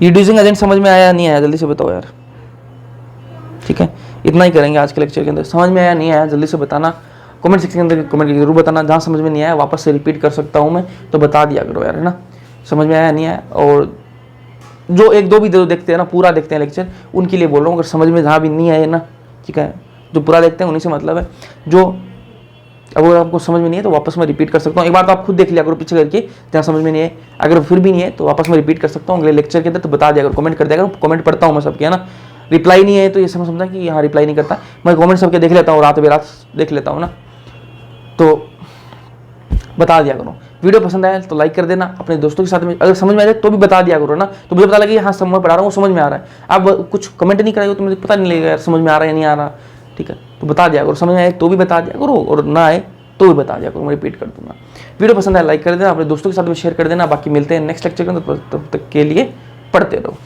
रिड्यूसिंग एजेंट समझ में आया नहीं आया जल्दी से बताओ यार, ठीक है। इतना ही करेंगे आज के लेक्चर के अंदर। समझ में आया नहीं आया जल्दी से बताना, कमेंट सेक्शन के अंदर कमेंट करके जरूर बताना। जहाँ समझ में नहीं आया वापस से रिपीट कर सकता हूँ मैं, तो बता दिया करो यार, है ना। समझ में आया नहीं आया, और जो एक दो भी देखते हैं ना, पूरा देखते हैं लेक्चर, उनके लिए बोल रहा हूँ। अगर समझ में जहाँ भी नहीं आए ना, ठीक है, जो पूरा देखते हैं उन्हीं से मतलब है। जो अगर आपको समझ में नहीं है तो वापस मैं रिपीट कर सकता हूँ। एक बार तो आप खुद देख लिया करो पीछे करके, जहाँ समझ में नहीं है। अगर फिर भी नहीं है तो वापस मैं रिपीट कर सकता हूँ अगले लेक्चर के अंदर, तो बता दिया करो, कमेंट कर दिया करो। कमेंट पढ़ता हूँ मैं सबके, है ना। रिप्लाई नहीं है तो ये समझता कि यहाँ रिप्लाई नहीं करता, मैं कमेंट सबके देख लेता हूँ, रात बेरात देख लेता हूँ ना, तो बता दिया करो। वीडियो पसंद आया तो लाइक कर देना, अपने दोस्तों के साथ में अगर समझ में आ जाए तो भी बता दिया करो ना, तो मुझे पता लगे हाँ समझ पढ़ा रहा हूँ, समझ में आ रहा है। आप कुछ कमेंट नहीं कराएगा तो मुझे पता नहीं लगेगा यार समझ में आ रहा है या नहीं आ रहा, ठीक है। तो बता दिया करो, समझ में आए तो भी बता दिया करो, और ना आए तो भी बता दिया करो, मैं रिपीट कर दूंगा। वीडियो पसंद आया लाइक कर देना, अपने दोस्तों के साथ में शेयर कर देना। बाकी मिलते हैं नेक्स्ट लेक्चर के अंदर, तब तक के लिए पढ़ते रहो।